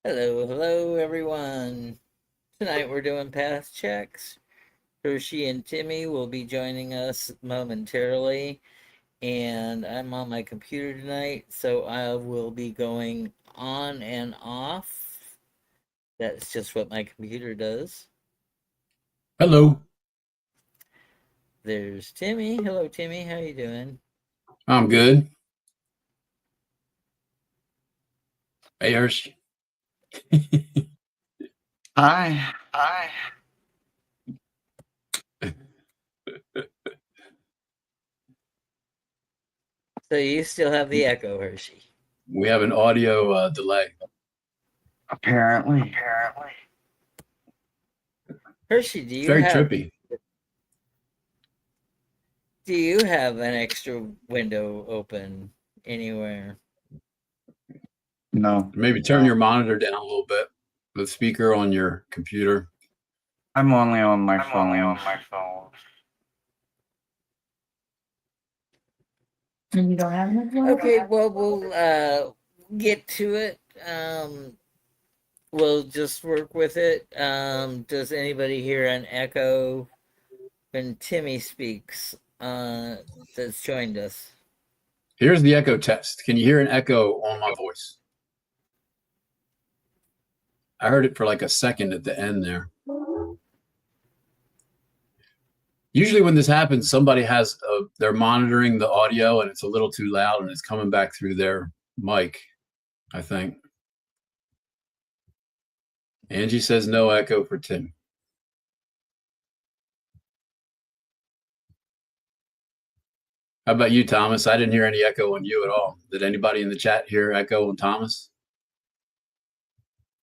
Hello, everyone. Tonight we're doing path checks. Hershey and Timmy will be joining us momentarily, and I'm on my computer tonight, so I will be going on and off. That's just what my computer does. Hello. There's Timmy. Hello, Timmy. How you doing? I'm good. Hey, Hershey. Hi. So you still have the echo, Hershey. We have an audio delay. Apparently. Hershey, It's very trippy. do you have an extra window open anywhere? No. Maybe turn your monitor down a little bit. The speaker on your computer. I'm only on my phone. And you don't have enough Okay, well, we'll get to it. We'll just work with it. Does anybody hear an echo when Timmy speaks that's joined us? Here's the echo test. Can you hear an echo on my voice? I heard it for like a second at the end there. Usually when this happens, somebody they're monitoring the audio and it's a little too loud and it's coming back through their mic, I think. Angie says no echo for Tim. How about you, Thomas? I didn't hear any echo on you at all. Did anybody in the chat hear echo on Thomas?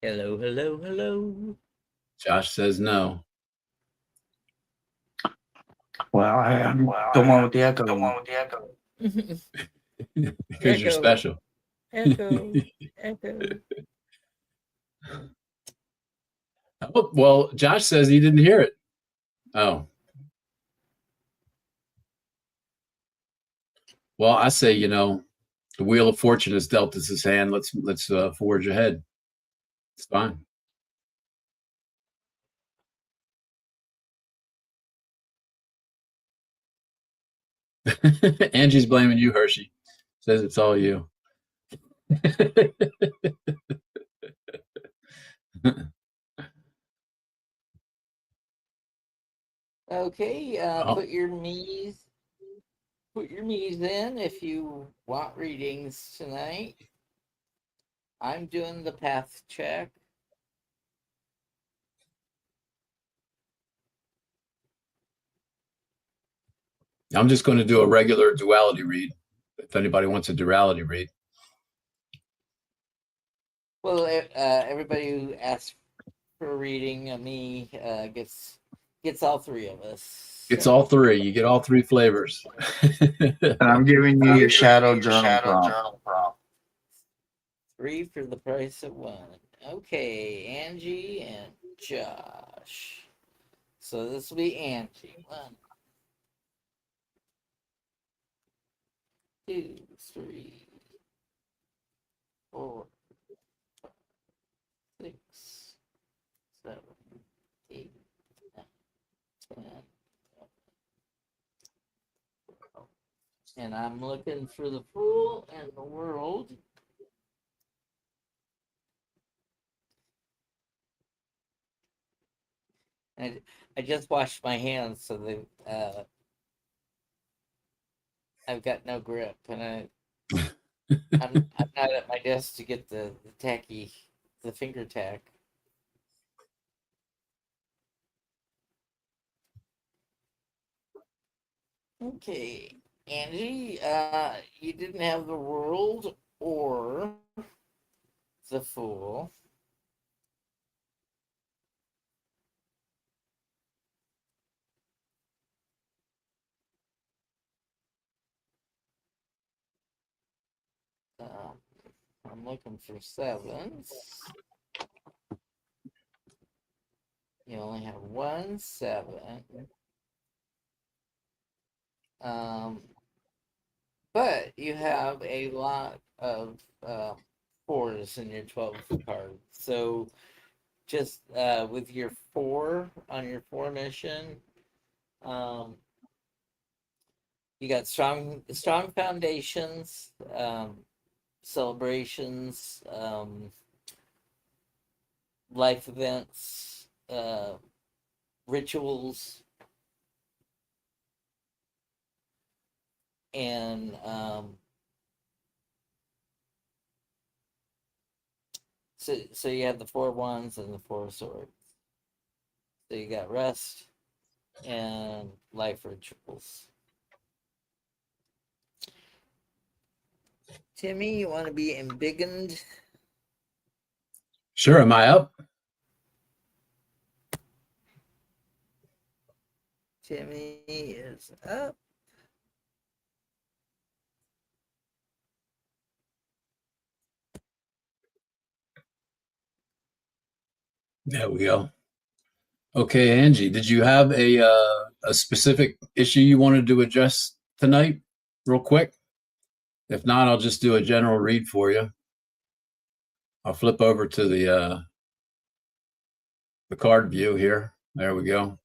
Hello. Josh says no. Well, I'm the one with the echo. Because you're special. Echo. Oh, well, Josh says he didn't hear it. Oh. Well, I say, the Wheel of Fortune has dealt us his hand. Let's forge ahead. It's fine. Angie's blaming you, Hershey. Says it's all you. Okay, put your me's in if you want readings tonight. I'm doing the path check. I'm just going to do a regular duality read. If anybody wants a duality read. Well, everybody who asks for a reading of me gets all three of us. It's all three. You get all three flavors. And I'm giving you your shadow journal prompt. 3 for the price of 1. Okay, Angie and Josh. So this will be Angie. 1, 2, 3, 4, 5, 6, 7, 8, 9, 10. And I'm looking for the Fool and the World. And I just washed my hands, so I've got no grip, and I'm not at my desk to get the finger tack. Okay, Angie, you didn't have the World or the Fool. I'm looking for 7s. You only have 1 7. But you have a lot of fours in your 12 card. So just with your 4 on your 4 mission, you got strong foundations, celebrations, life events, rituals, and so you have the 4 wands and the 4 swords. So you got rest and life rituals. Timmy, you want to be embiggened? Sure. Am I up? Timmy is up. There we go. Okay, Angie, did you have a specific issue you wanted to address tonight, real quick? If not, I'll just do a general read for you. I'll flip over to the card view here. There we go.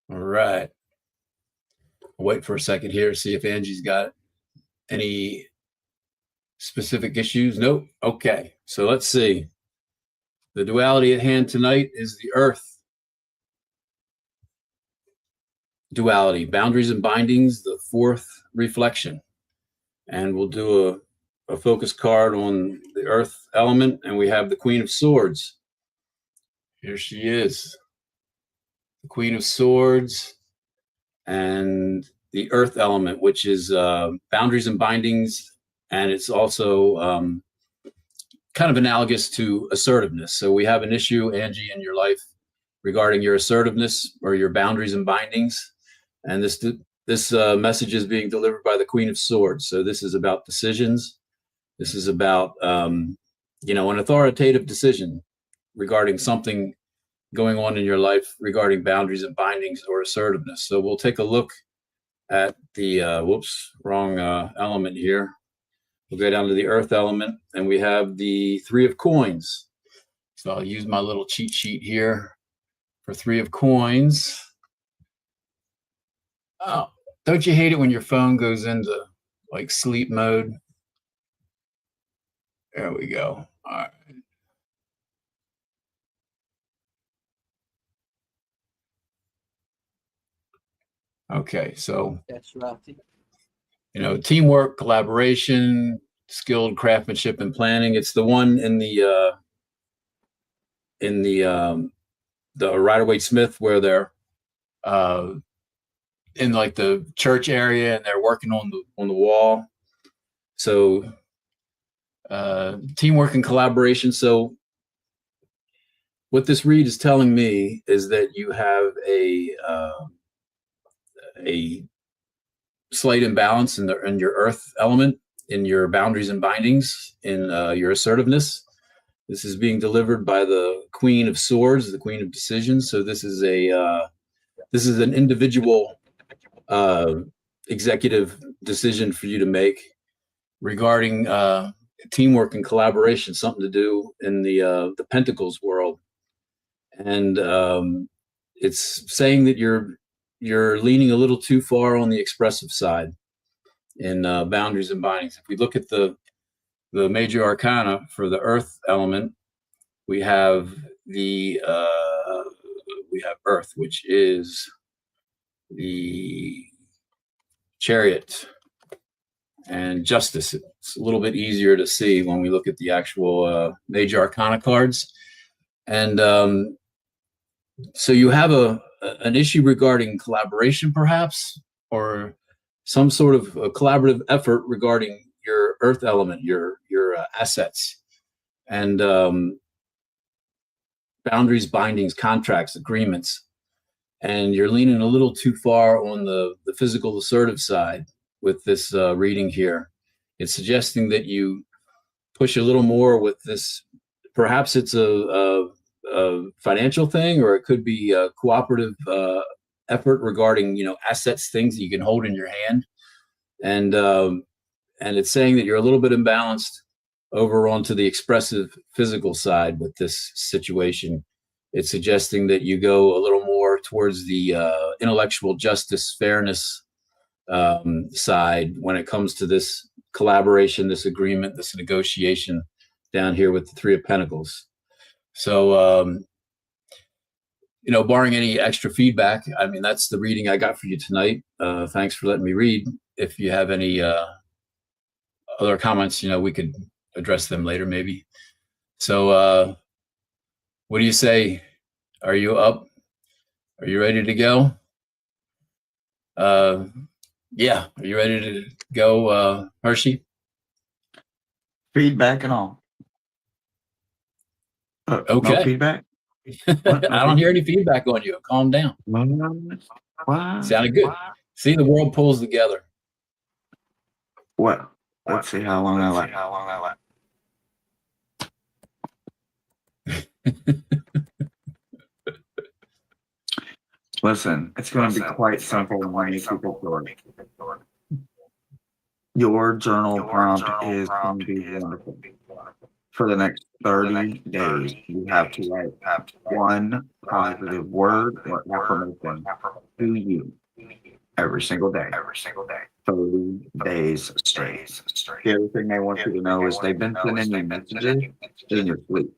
All right. I'll wait for a second here, see if Angie's got any specific issues. Nope. Okay. So let's see. The duality at hand tonight is the earth duality, boundaries and bindings, the 4th reflection. And we'll do a focus card on the earth element, and we have the Queen of Swords. Here she is, the Queen of Swords, and the earth element, which is boundaries and bindings, and it's also kind of analogous to assertiveness. So we have an issue, Angie, in your life regarding your assertiveness or your boundaries and bindings, and this message is being delivered by the Queen of Swords. So this is about decisions. This is about an authoritative decision regarding something going on in your life regarding boundaries and bindings or assertiveness. So we'll take a look at the wrong element here. We'll go down to the earth element, and we have the 3 of coins. So I'll use my little cheat sheet here for 3 of coins. Oh, don't you hate it when your phone goes into like sleep mode? There we go. All right. Okay, so That's Rocky. teamwork, collaboration, skilled craftsmanship and planning. It's the one in the Rider-Waite-Smith where they're in like the church area and they're working on the wall. So teamwork and collaboration. So what this read is telling me is that you have a slight imbalance in your earth element, in your boundaries and bindings, in your assertiveness. This is being delivered by the Queen of Swords, the Queen of Decisions. So this is an individual executive decision for you to make regarding teamwork and collaboration, something to do in the Pentacles world. And it's saying that you're leaning a little too far on the expressive side in boundaries and bindings. If we look at the major arcana for the earth element, we have earth, which is the Chariot, and Justice. It's a little bit easier to see when we look at the actual major arcana cards. And so you have an issue regarding collaboration, perhaps, or some sort of a collaborative effort regarding your earth element, your assets, and boundaries, bindings, contracts, agreements. And you're leaning a little too far on the physical assertive side with this reading here. It's suggesting that you push a little more with this. Perhaps it's a financial thing, or it could be a cooperative effort regarding assets, things that you can hold in your hand. And it's saying that you're a little bit imbalanced over onto the expressive physical side with this situation. It's suggesting that you go a little more towards the intellectual justice, fairness side when it comes to this collaboration, this agreement, this negotiation down here with the Three of Pentacles. So, barring any extra feedback, I mean, that's the reading I got for you tonight. Thanks for letting me read. If you have any other comments, we could address them later maybe. So what do you say? Are you up? Are you ready to go? Yeah, are you ready to go, Hershey? Feedback and all. Okay. No feedback? I don't hear any feedback on you. Calm down. What? Sounded good. See, the world pulls together. Well, let's see how long I last. Listen, it's going to be quite simple when you keep it short. Your journal prompt is going to be wonderful. For the next 30 days, you have to write one positive word or affirmation to you every single day. 30 days straight. The other thing they want you to know is they've been sending you messages in your sleep.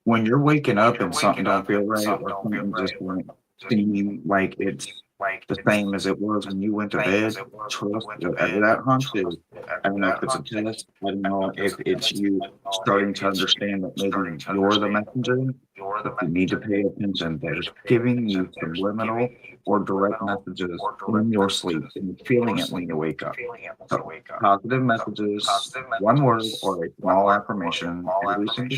When you're waking up and something don't feel right or something just won't seem like it's the same as it was when you went to bed, trust whatever that hunch is. I don't know if it's a test. I don't know if it's you starting to understand that maybe you're the messenger. You need to pay attention. They're giving you subliminal or direct messages in your sleep, and you're feeling it when you wake up. So, positive messages, one word or a small affirmation every single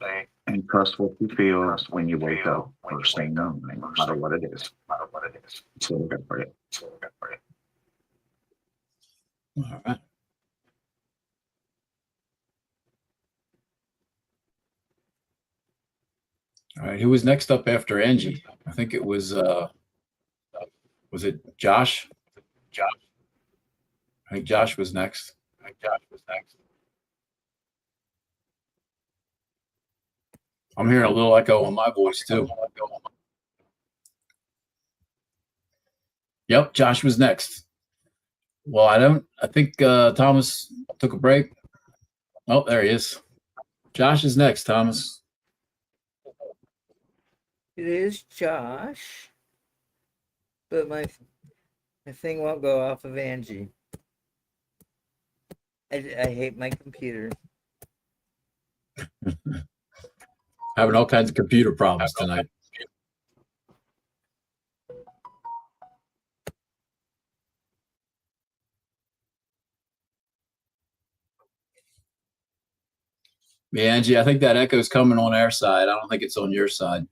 day, and trust what you feel when you wake up first thing in the morning, no matter what it is. That's what I got for you. All right. All right. Who was next up after Angie? I think it was it Josh? I think Josh was next. I'm hearing a little echo on my voice too. Yep, Josh was next. Well, I think Thomas took a break. Oh, there he is. Josh is next, Thomas. It is Josh, but my thing won't go off of Angie. I hate my computer. Having all kinds of computer problems tonight. Yeah, Angie, I think that echo's coming on our side. I don't think it's on your side.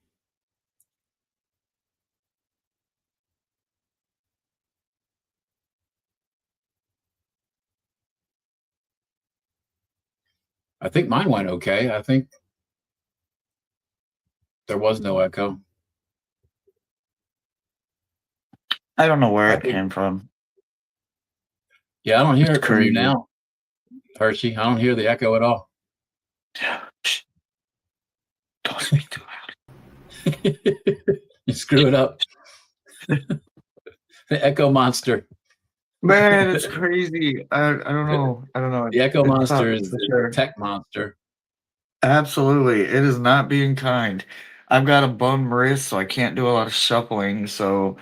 I think mine went okay. I think there was no echo. I don't know where it came from. Yeah, I don't hear It's it from you crazy. now, Hershey. I don't hear the echo at all. Don't speak too loud. You screw it up. The echo monster. Man, it's crazy. I don't know. The echo It's monster up is for the sure. tech monster. Absolutely. It is not being kind. I've got a bum wrist, so I can't do a lot of shuffling. So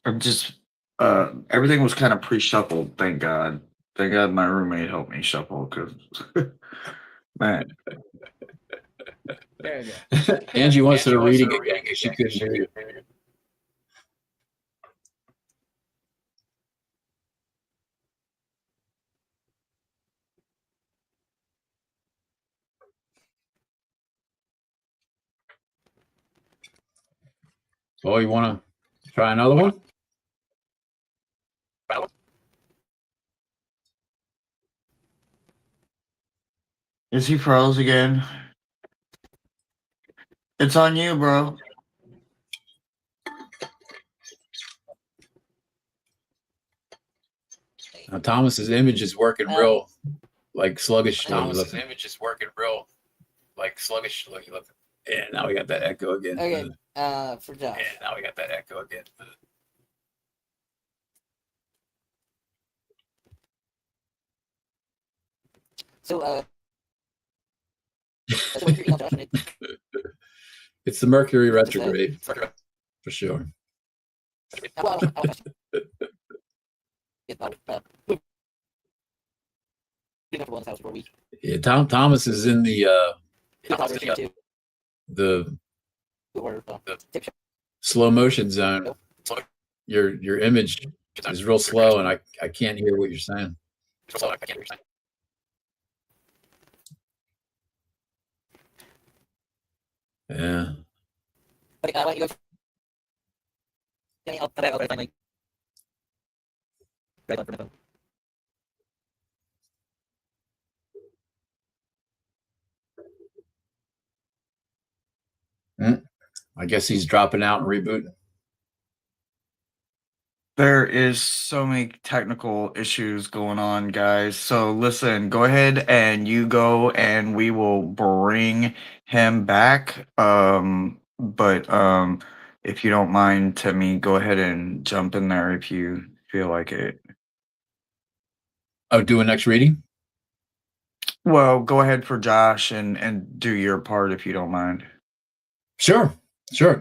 I'm just everything was kind of pre-shuffled, thank God. Thank God my roommate helped me shuffle because man. There we go. Angie wants her reading again because she couldn't hear you. Oh, you want to try another one? Is he froze again? It's on you, bro. Now, Thomas's image is working real like sluggish. Thomas's image is working real like sluggish. Look. Yeah, now we got that echo again. Okay, for Josh. Yeah, now we got that echo again. So, so what's your email, Josh? It's the Mercury What's it say? retrograde for sure. I'll trust you. Yeah, comfortable in this house for a week. Yeah, Thomas is in the Or, tip shop. slow motion zone. Your image is real slow, and I can't hear what you're saying. Yeah. Okay, why don't you go? I'll find my red one for my phone. I guess he's dropping out and rebooting. There is so many technical issues going on, guys. So listen, go ahead and you go and we will bring him back. But if you don't mind, Timmy, go ahead and jump in there if you feel like it. Oh, do a next reading? Well, go ahead for Josh and do your part if you don't mind. Sure.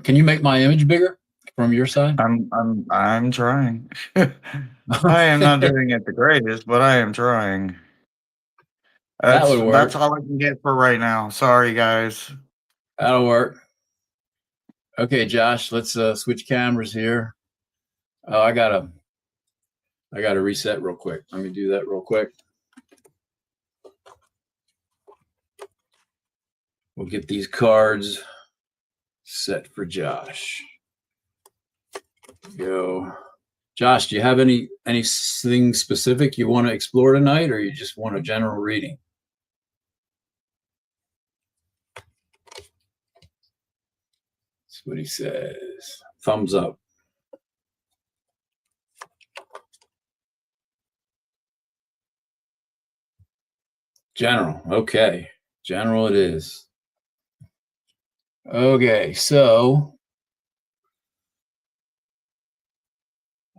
Can you make my image bigger from your side? I'm trying. I am not doing it the greatest, but I am trying. That would work. That's all I can get for right now. Sorry, guys. That'll work. Okay, Josh, let's switch cameras here. Oh, I gotta reset real quick. Let me do that real quick. We'll get these cards set for Josh. Go. Josh, do you have anything specific you want to explore tonight, or you just want a general reading? That's what he says. Thumbs up. General. Okay. General it is. Okay, so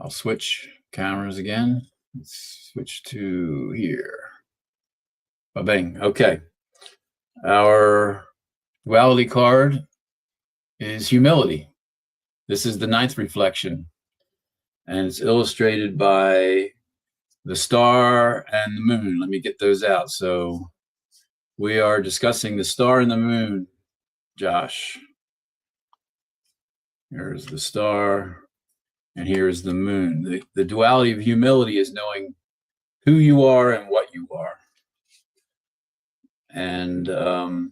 I'll switch cameras again. Let's switch to here. Bang. Okay. Our duality card is humility. This is the 9th reflection, and it's illustrated by the star and the moon. Let me get those out. So we are discussing the star and the moon, Josh. Here's the star, and here's the moon. The duality of humility is knowing who you are and what you are. And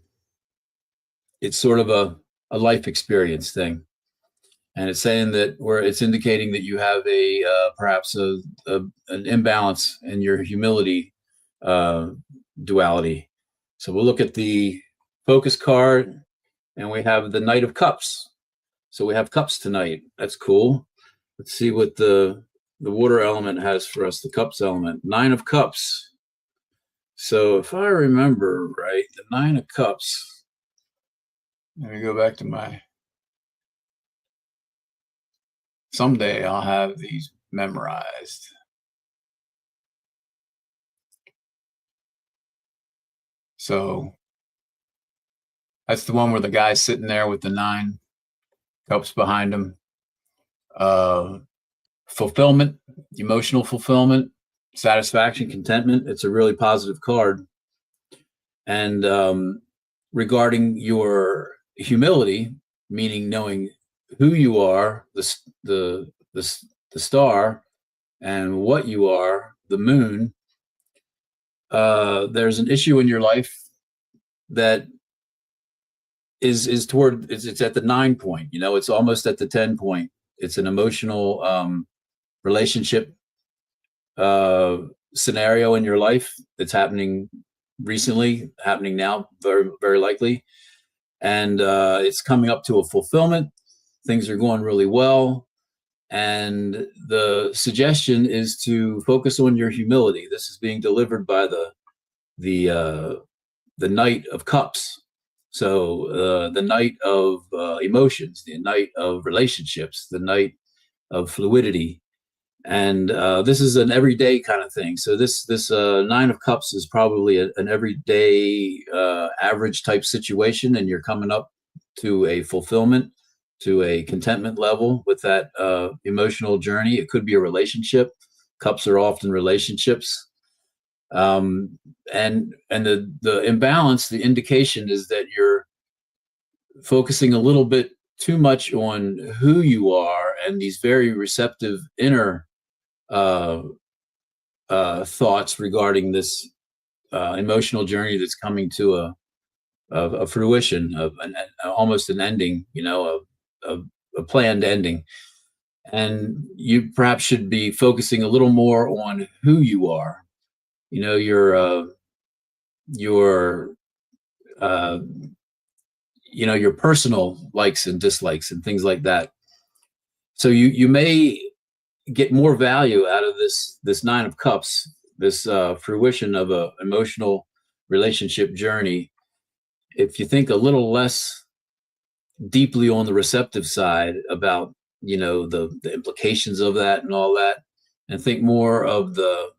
it's sort of a life experience thing. And it's saying that it's indicating that you have perhaps an imbalance in your humility duality. So we'll look at the focus card, and we have the Knight of Cups. So we have cups tonight. That's cool. Let's see what the water element has for us, the cups element. 9 of Cups. So if I remember right, the 9 of Cups, let me go back to my, someday I'll have these memorized. So that's the one where the guy's sitting there with the 9 cups behind him. Fulfillment, emotional fulfillment, satisfaction, contentment. It's a really positive card. And regarding your humility, meaning knowing who you are, the star, and what you are, the moon, there's an issue in your life that is toward, it's at the 9 point, it's almost at the 10 point. It's an emotional relationship scenario in your life that's happening recently, happening now, very, very likely. And it's coming up to a fulfillment. Things are going really well. And the suggestion is to focus on your humility. This is being delivered by the Knight of Cups. So the Knight of emotions, the Knight of relationships, the Knight of fluidity. And this is an everyday kind of thing. So this Nine of Cups is probably an everyday average type situation, and you're coming up to a fulfillment, to a contentment level with that emotional journey. It could be a relationship. Cups are often relationships. And the imbalance, the indication is that you're focusing a little bit too much on who you are and these very receptive inner thoughts regarding this emotional journey that's coming to a fruition of almost an ending, a planned ending. And you perhaps should be focusing a little more on who you are, your your personal likes and dislikes and things like that. So you may get more value out of this Nine of Cups, this fruition of a emotional relationship journey, if you think a little less deeply on the receptive side about the implications of that and all that, and think more of the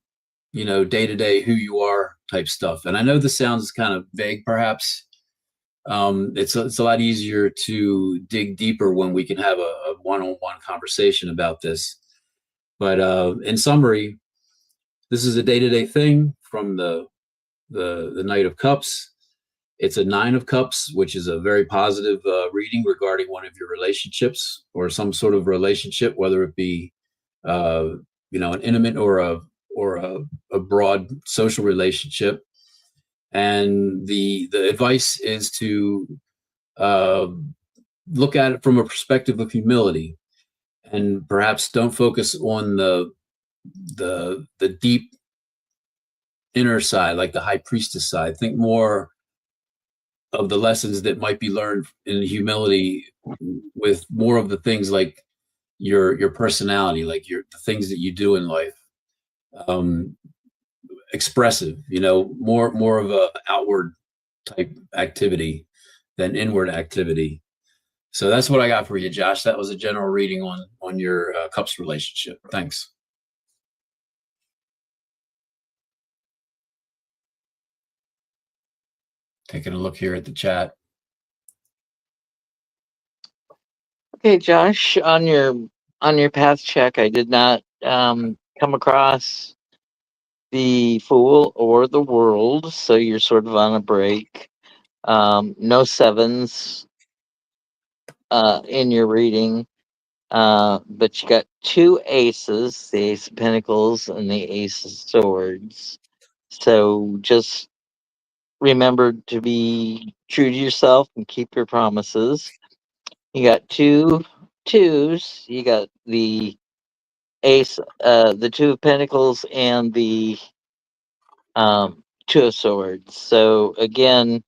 day-to-day who you are type stuff. And I know this sounds kind of vague perhaps. It's a lot easier to dig deeper when we can have a one-on-one conversation about this. But in summary, this is a day-to-day thing from the Knight of Cups. It's a Nine of Cups, which is a very positive reading regarding one of your relationships or some sort of relationship, whether it be an intimate or a broad social relationship. And the advice is to look at it from a perspective of humility, and perhaps don't focus on the deep inner side, like the high priestess side. Think more of the lessons that might be learned in humility, with more of the things like your personality, like the things that you do in life. Expressive, more of a outward type activity than inward activity. So that's what I got for you, Josh. That was a general reading on your cups relationship. Thanks. Taking a look here at the chat. Okay, Josh, on your path check, I did not come across the Fool or the World, so you're sort of on a break. No sevens in your reading, but you got two aces, the Ace of Pentacles and the Ace of Swords. So just remember to be true to yourself and keep your promises. You got two twos. You got the Ace, the Two of Pentacles, and the Two of Swords. So again,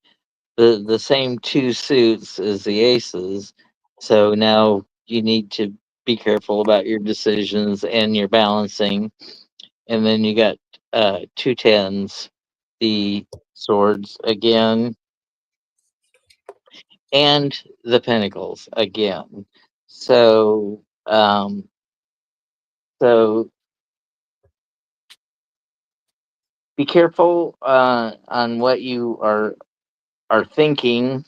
the same two suits as the aces. So now you need to be careful about your decisions and your balancing. And then you got two tens, the swords again, and the pentacles again. So so be careful on what you are thinking,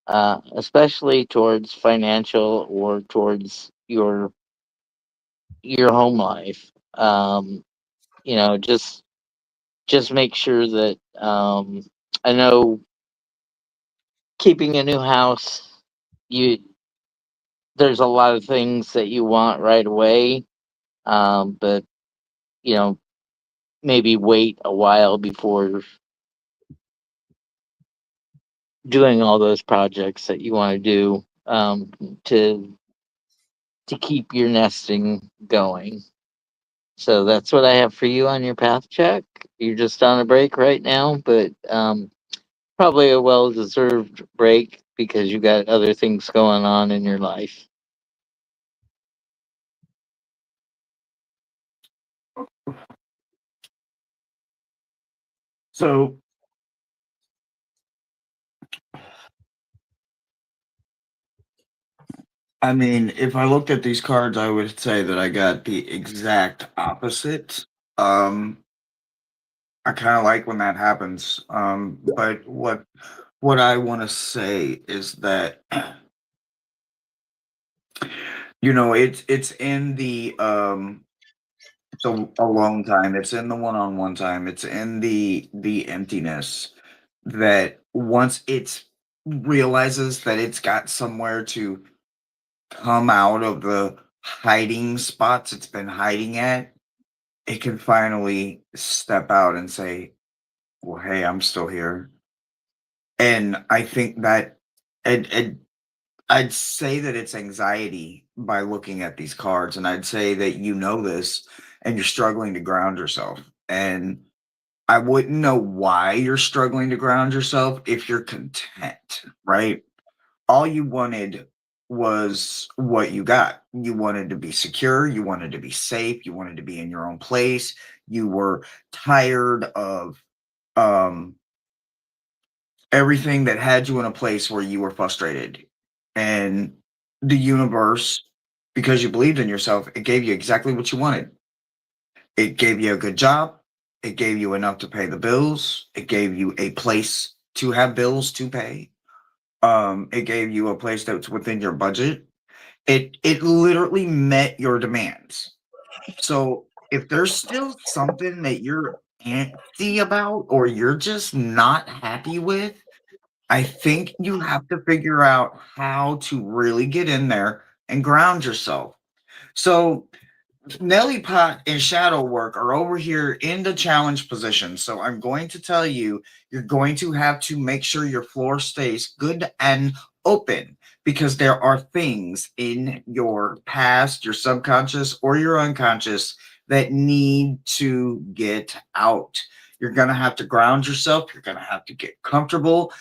especially towards financial or towards your home life. Just make sure that I know keeping a new house, you there's a lot of things that you want right away, but you know maybe wait a while before doing all those projects that you want to do to keep your nesting going. So that's what I have for you on your path check. You're just on a break right now, but probably a well deserved break because you got other things going on in your life. So I mean, if I looked at these cards, I would say that I got the exact opposite. I kind of like when that happens. But what I want to say is that it's in the alone time. It's in the one-on-one time. It's in the emptiness that once it's realizes that it's got somewhere to come out of the hiding spots it's been hiding at, it can finally step out and say, well, hey, I'm still here. And I think that and I'd say that it's anxiety by looking at these cards, and I'd say that this and you're struggling to ground yourself. And I wouldn't know why you're struggling to ground yourself if you're content, right? All you wanted was what you got. You wanted to be secure, you wanted to be safe, you wanted to be in your own place. You were tired of um everything that had you in a place where you were frustrated. And the universe, because you believed in yourself, it gave you exactly what you wanted. It gave you a good job. It gave you enough to pay the bills. It gave you a place to have bills to pay. It gave you a place that's within your budget. It literally met your demands. So if there's still something that you're antsy about or you're just not happy with, I think you have to figure out how to really get in there and ground yourself. So Nelly Pot and Shadow Work are over here in the challenge position. So I'm going to tell you, you're going to have to make sure your floor stays good and open because there are things in your past, your subconscious, or your unconscious that need to get out. You're going to have to ground yourself. You're going to have to get comfortable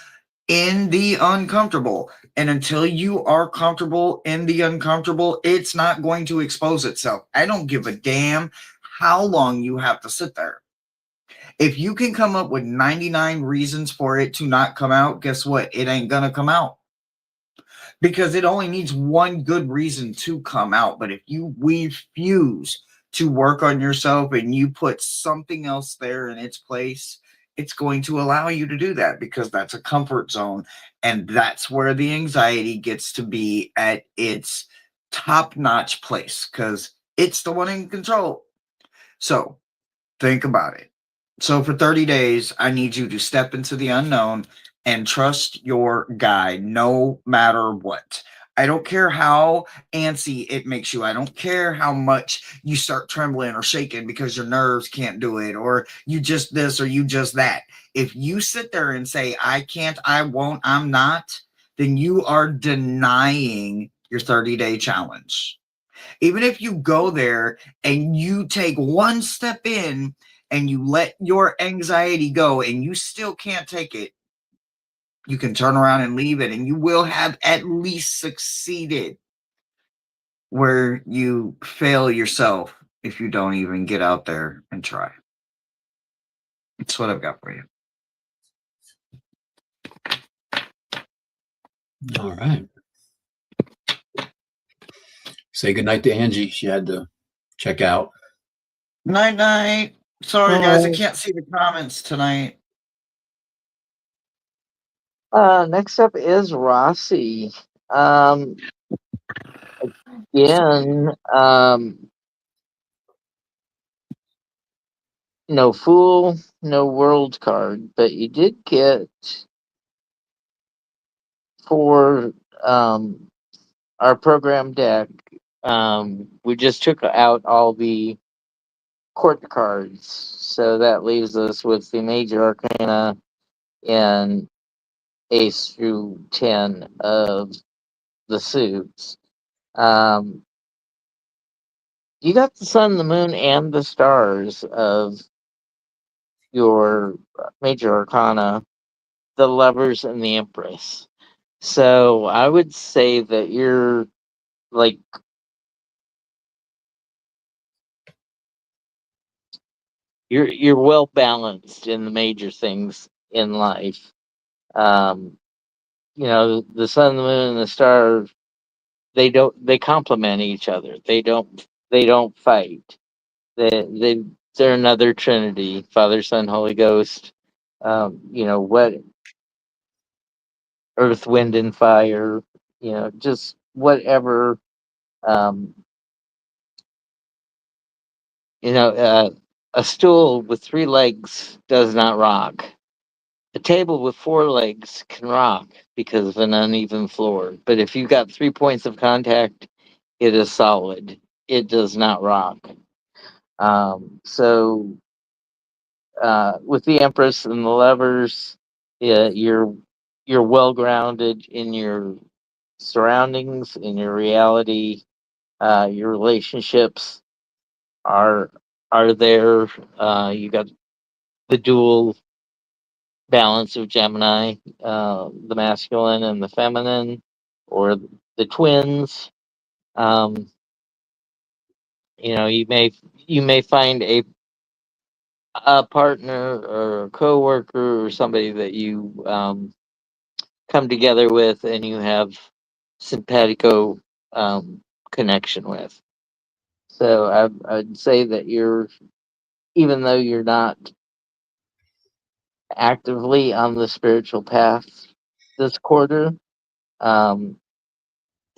in the uncomfortable. And until you are comfortable in the uncomfortable, it's not going to expose itself. I don't give a damn how long you have to sit there. If you can come up with 99 reasons for it to not come out, guess what? It ain't going to come out because it only needs one good reason to come out. But if you refuse to work on yourself and you put something else there in its place, it's going to allow you to do that because that's a comfort zone. And that's where the anxiety gets to be at its top notch place because it's the one in control. So think about it. So for 30 days, I need you to step into the unknown and trust your guide no matter what. I don't care how antsy it makes you. I don't care how much you start trembling or shaking because your nerves can't do it, or you just this or you just that. If you sit there and say, I can't, I won't, I'm not, then you are denying your 30-day challenge. Even if you go there and you take one step in and you let your anxiety go and you still can't take it, you can turn around and leave it and you will have at least succeeded where you fail yourself if you don't even get out there and try. That's what I've got for you. All right. Say goodnight to Angie. She had to check out. Night, night. Sorry, guys, I can't see the comments tonight. Next up is Rossi. Again, no Fool, no World card, but you did get for our program deck. We just took out all the court cards, so that leaves us with the major arcana and ace through 10 of the suits. You got the sun, the moon, and the stars of your major arcana, the lovers and the empress. So I would say that you're like you're well balanced in the major things in life. Um, the sun, the moon, and the stars they complement each other. They don't fight. They're another Trinity, Father, Son, Holy Ghost. What earth, wind, and fire. Just whatever. Um, you know, uh, a stool with three legs does not rock. A table with four legs can rock because of an uneven floor. But if you've got 3 points of contact, it is solid. It does not rock. So with the Empress and the Lovers, yeah, you're well grounded in your surroundings, in your reality. Your relationships are are there. You got the dual balance of Gemini, the masculine and the feminine, or the twins. Um, you may find a partner or a coworker or somebody that you come together with and you have simpatico connection with. So I'd say that even though you're not actively on the spiritual path this quarter, um,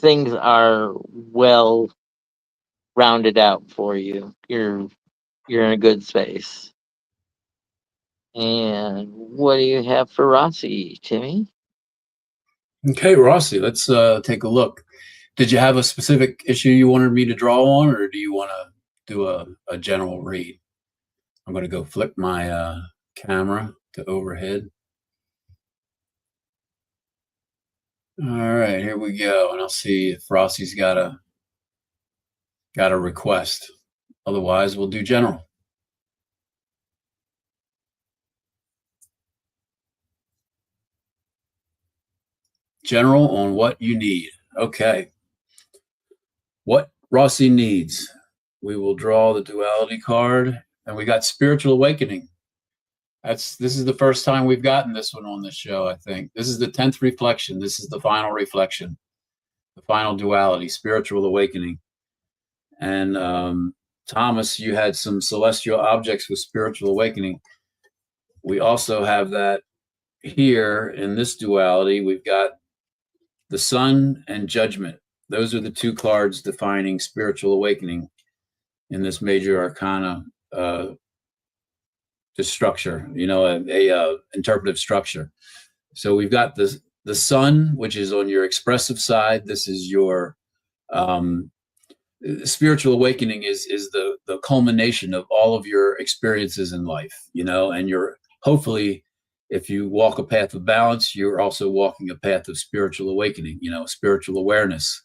things are well rounded out for you. You're in a good space. And what do you have for Rossi, Timmy? Okay, Rossi, let's take a look. Did you have a specific issue you wanted me to draw on, or do you want to do a general read? I'm going to go flip my camera to overhead. All right, here we go, and I'll see if Rossi's got a request. Otherwise, we'll do general. General on what you need. Okay. What Rossi needs. We will draw the duality card, and we got spiritual awakening. This is the first time we've gotten this one on this show, I think. This is the 10th reflection. This is the final reflection, the final duality, spiritual awakening. And Thomas, you had some celestial objects with spiritual awakening. We also have that here in this duality. We've got the sun and judgment. Those are the two cards defining spiritual awakening in this major arcana structure, a interpretive structure. So we've got the sun, which is on your expressive side. This is your spiritual awakening is the culmination of all of your experiences in life, and you're hopefully, if you walk a path of balance, you're also walking a path of spiritual awakening, spiritual awareness.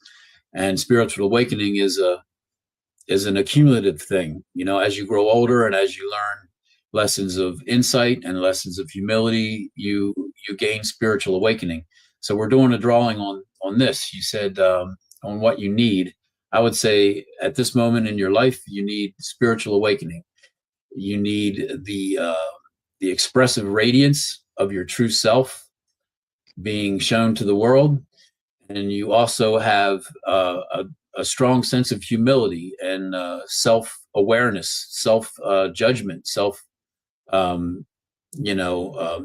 And spiritual awakening is an accumulative thing, as you grow older and as you learn lessons of insight and lessons of humility, you gain spiritual awakening. So we're doing a drawing on this. You said on what you need. I would say at this moment in your life, you need spiritual awakening. You need the expressive radiance of your true self being shown to the world, and you also have a strong sense of humility and self-awareness, self-judgment,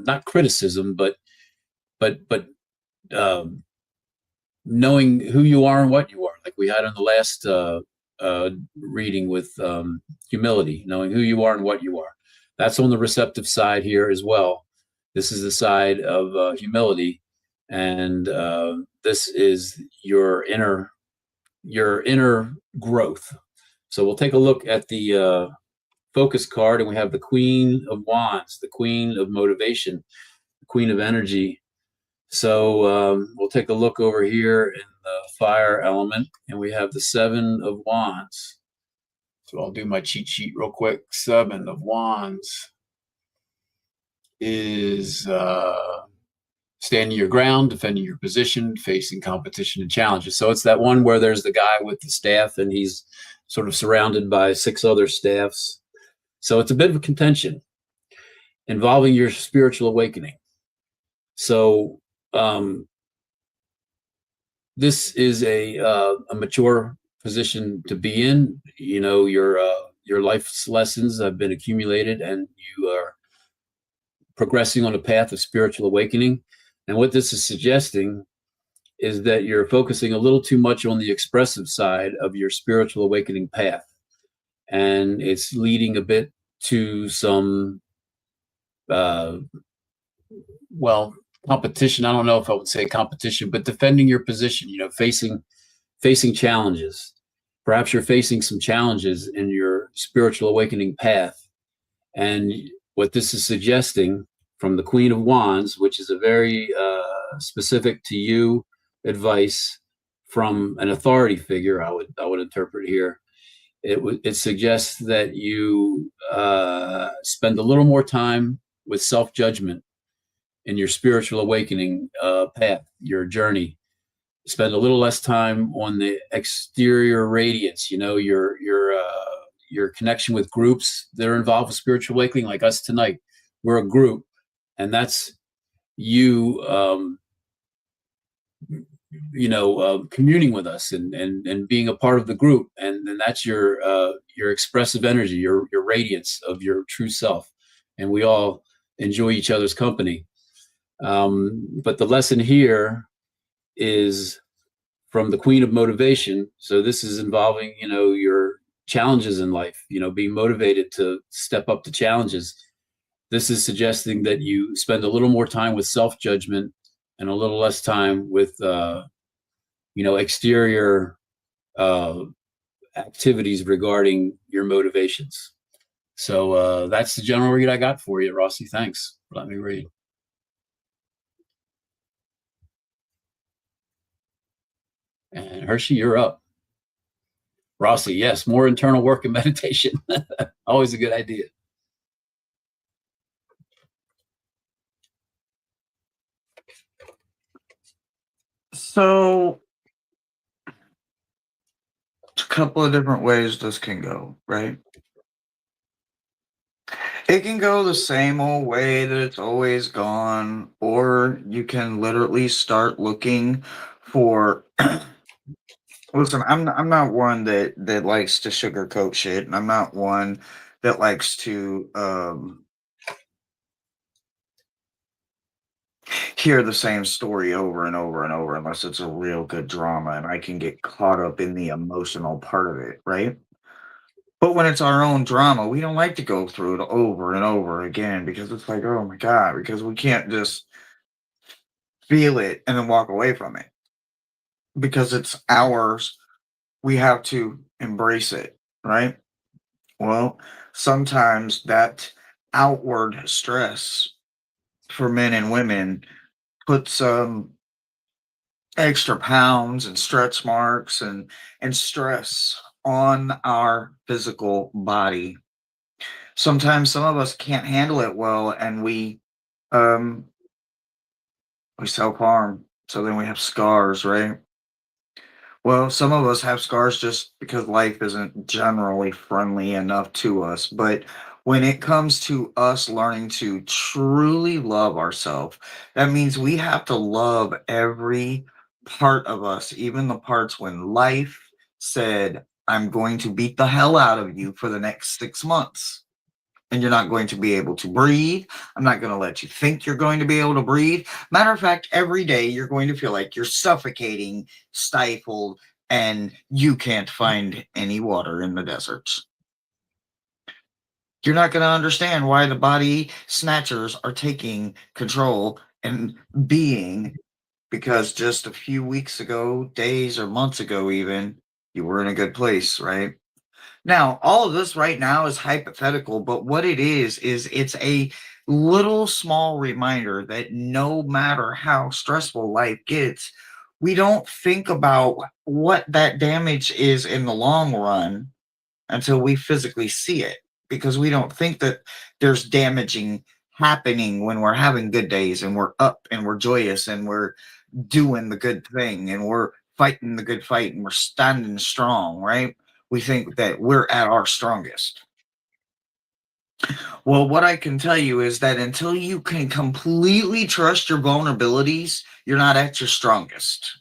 not criticism, but knowing who you are and what you are, like we had on the last reading with humility, knowing who you are and what you are. That's on the receptive side here as well. This is the side of humility, and this is your inner growth. So we'll take a look at the focus card, and we have the Queen of Wands, the Queen of Motivation, the Queen of Energy. So we'll take a look over here in the fire element, and we have the Seven of Wands. So I'll do my cheat sheet real quick. Seven of Wands is standing your ground, defending your position, facing competition and challenges. So it's that one where there's the guy with the staff, and he's sort of surrounded by 6 other staffs. So it's a bit of a contention involving your spiritual awakening. So this is a mature position to be in. You know, your life's lessons have been accumulated, and you are progressing on a path of spiritual awakening. And what this is suggesting is that you're focusing a little too much on the expressive side of your spiritual awakening path, and it's leading a bit to some well, competition. I don't know if I would say competition, but defending your position, you know, facing challenges. Perhaps you're facing some challenges in your spiritual awakening path. And what this is suggesting from the Queen of Wands, which is a very specific to you advice from an authority figure, I would interpret here. It suggests that you spend a little more time with self-judgment in your spiritual awakening path, your journey. Spend a little less time on the exterior radiance, you know, your connection with groups that are involved with spiritual awakening, like us tonight. We're a group, and that's you communing with us and being a part of the group, and that's your expressive energy, your radiance of your true self, and we all enjoy each other's company. But the lesson here is from the Queen of Motivation. So this is involving, you know, your challenges in life, you know, being motivated to step up to challenges. This is suggesting that you spend a little more time with self-judgment and a little less time with, exterior activities regarding your motivations. So that's the general read I got for you, Rossi. Thanks for letting me read. And Hershey, you're up. Rossi, yes, more internal work and meditation. Always a good idea. So, a couple of different ways this can go, right? It can go the same old way that it's always gone, or you can literally start looking for. Listen, I'm not one that likes to sugarcoat shit, and I'm not one that likes to hear the same story over and over and over unless it's a real good drama and I can get caught up in the emotional part of it, right? But when it's our own drama, we don't like to go through it over and over again because it's like, oh my God, because we can't just feel it and then walk away from it because it's ours. We have to embrace it, right? Well, sometimes that outward stress for men and women puts extra pounds and stretch marks and stress on our physical body. Sometimes some of us can't handle it well, and we self-harm. So then we have scars, right? Well, some of us have scars just because life isn't generally friendly enough to us. But when it comes to us learning to truly love ourselves, that means we have to love every part of us, even the parts when life said, I'm going to beat the hell out of you for the next 6 months. And you're not going to be able to breathe. I'm not going to let you think you're going to be able to breathe. Matter of fact, every day you're going to feel like you're suffocating, stifled, and you can't find any water in the deserts. You're not going to understand why the body snatchers are taking control and being, because just a few weeks ago, days or months ago even, you were in a good place, right? Now, all of this right now is hypothetical, but what it is it's a little small reminder that no matter how stressful life gets, we don't think about what that damage is in the long run until we physically see it, because we don't think that there's damaging happening when we're having good days and we're up and we're joyous and we're doing the good thing and we're fighting the good fight and we're standing strong, right? We think that we're at our strongest. Well, what I can tell you is that until you can completely trust your vulnerabilities, you're not at your strongest.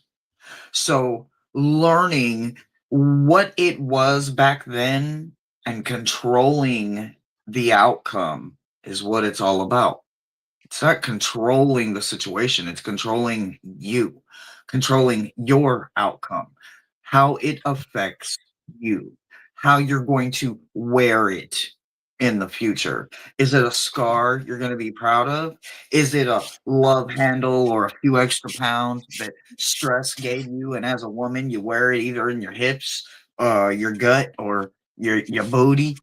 So learning what it was back then and controlling the outcome is what it's all about. It's not controlling the situation, it's controlling you, controlling your outcome, how it affects you, how you're going to wear it in the future. Is it a scar you're going to be proud of? Is it a love handle or a few extra pounds that stress gave you? And as a woman, you wear it either in your hips, your gut, or your booty.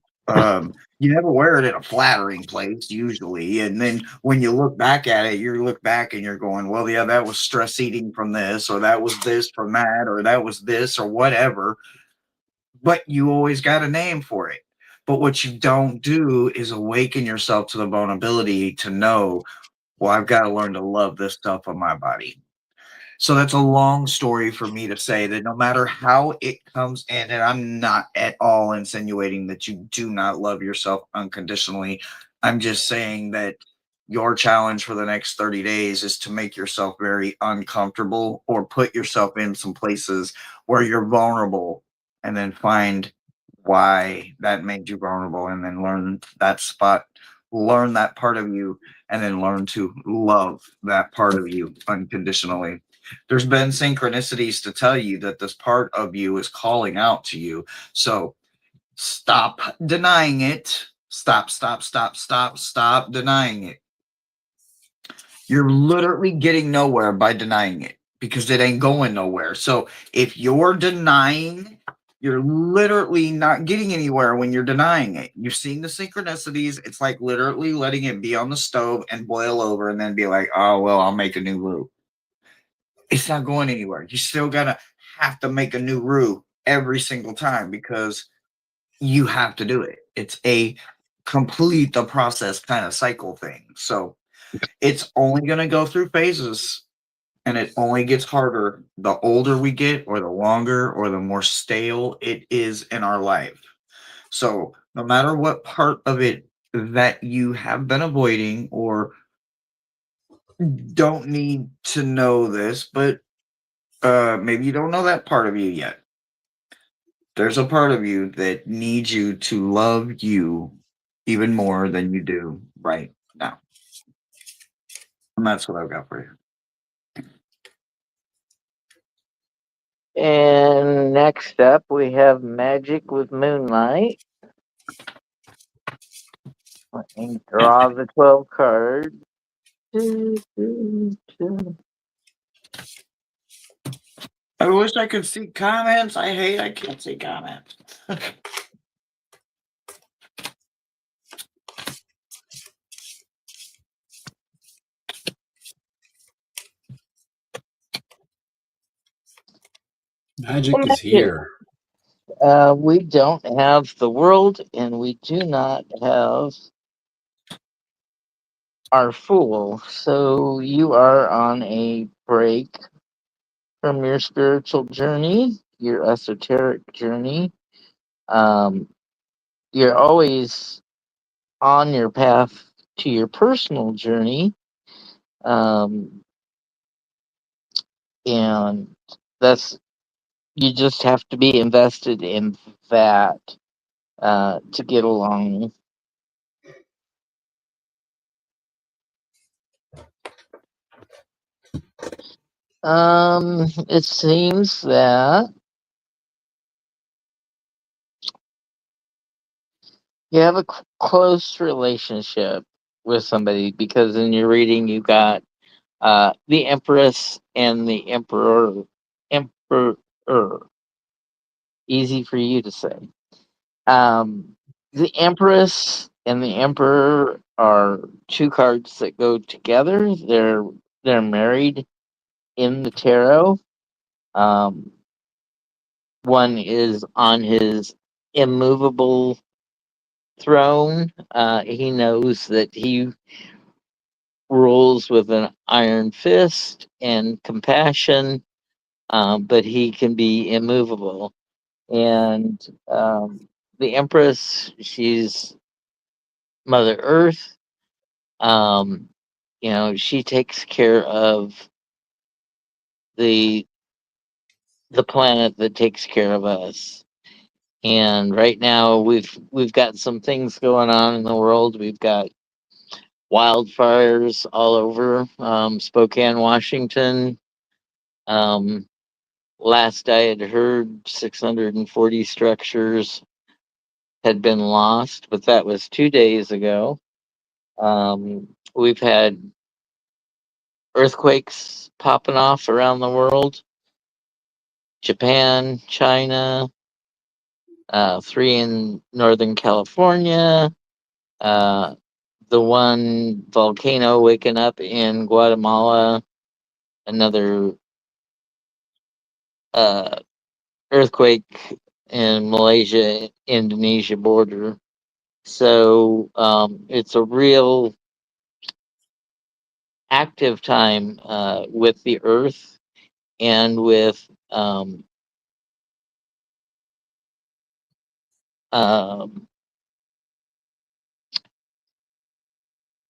You never wear it in a flattering place usually, and then when you look back at it, you look back and you're going, well, yeah, that was stress eating from this, or that was this from that, or that was this, or whatever. But you always got a name for it. But what you don't do is awaken yourself to the vulnerability to know, well, I've got to learn to love this stuff on my body. So that's a long story for me to say that no matter how it comes in, and I'm not at all insinuating that you do not love yourself unconditionally. I'm just saying that your challenge for the next 30 days is to make yourself very uncomfortable or put yourself in some places where you're vulnerable and then find why that made you vulnerable and then learn that spot, learn that part of you, and then learn to love that part of you unconditionally. There's been synchronicities to tell you that this part of you is calling out to you. So stop denying it. Stop denying it. You're literally getting nowhere by denying it because it ain't going nowhere. So if you're denying, you're literally not getting anywhere when you're denying it. You've seen the synchronicities. It's like literally letting it be on the stove and boil over and then be like, oh, well, I'll make a new roux. It's not going anywhere. You still gotta have to make a new roux every single time because you have to do it. It's a complete the process kind of cycle thing. So it's only gonna go through phases and it only gets harder the older we get or the longer or the more stale it is in our life. So no matter what part of it that you have been avoiding or don't need to know this, but maybe you don't know that part of you yet. There's a part of you that needs you to love you even more than you do right now. And that's what I've got for you. And next up, we have Magic with Moonlight. And draw the 12 cards. I wish I could see comments. I can't see comments. Magic is here. We don't have the world, and we do not have our fool. So you are on a break from your spiritual journey, your esoteric journey. Um, you're always on your path to your personal journey. Um, and that's you just have to be invested in that to get along. It seems that you have a close relationship with somebody because in your reading you got the Empress and the Emperor. Emperor, easy for you to say. The Empress and the Emperor are two cards that go together. They're married in the tarot. Um, one is on his immovable throne. He knows that he rules with an iron fist and compassion, but he can be immovable. And the Empress, she's Mother Earth. Um, she takes care of the the planet that takes care of us. And right now we've got some things going on in the world. We've got wildfires all over Spokane, Washington. Um, Last I had heard, 640 structures had been lost, but that was 2 days ago. We've had earthquakes popping off around the world: Japan, China, three in Northern California, uh, the one volcano waking up in Guatemala, another uh, earthquake in Malaysia, Indonesia border. So it's a real active time with the earth and with um,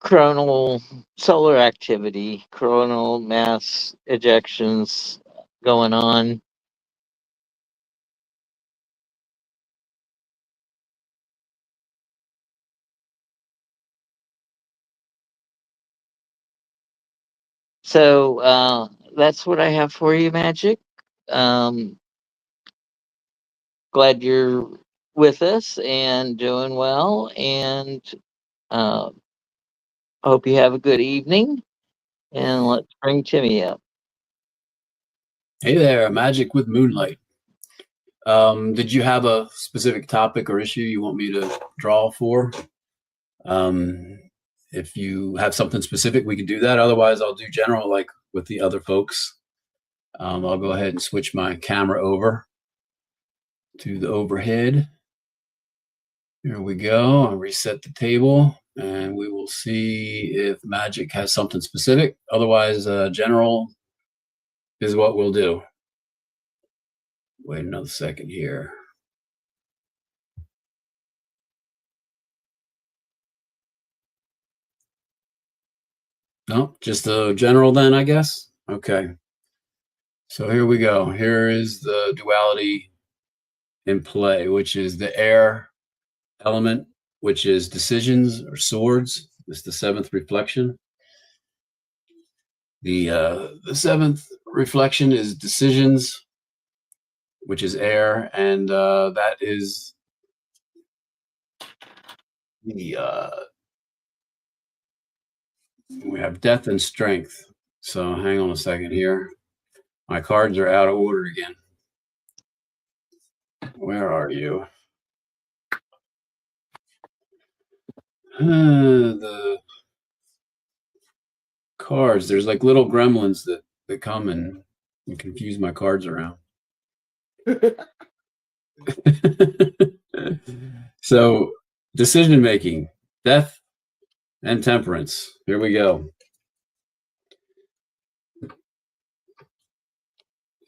coronal solar activity, coronal mass ejections going on. So that's what I have for you, Magic. Um, Glad you're with us and doing well, and uh, hope you have a good evening. And let's bring Timmy up. Hey there, Magic with Moonlight. Did you have a specific topic or issue you want me to draw for? Um, if you have something specific, we can do that. Otherwise, I'll do general like with the other folks. I'll go ahead and switch my camera over to the overhead. Here we go. I'll reset the table and we will see if Magic has something specific. Otherwise, general is what we'll do. Wait another second here. No, just the general then, I guess. Okay. So here we go. Here is the duality in play, which is the air element, which is decisions or swords. This is the seventh reflection. The seventh reflection is decisions, which is air, and that is the we have death and strength. So hang on a second here. My cards are out of order again. Where are you? The cards. There's like little gremlins that come and confuse my cards around. So decision making, death and temperance. Here we go.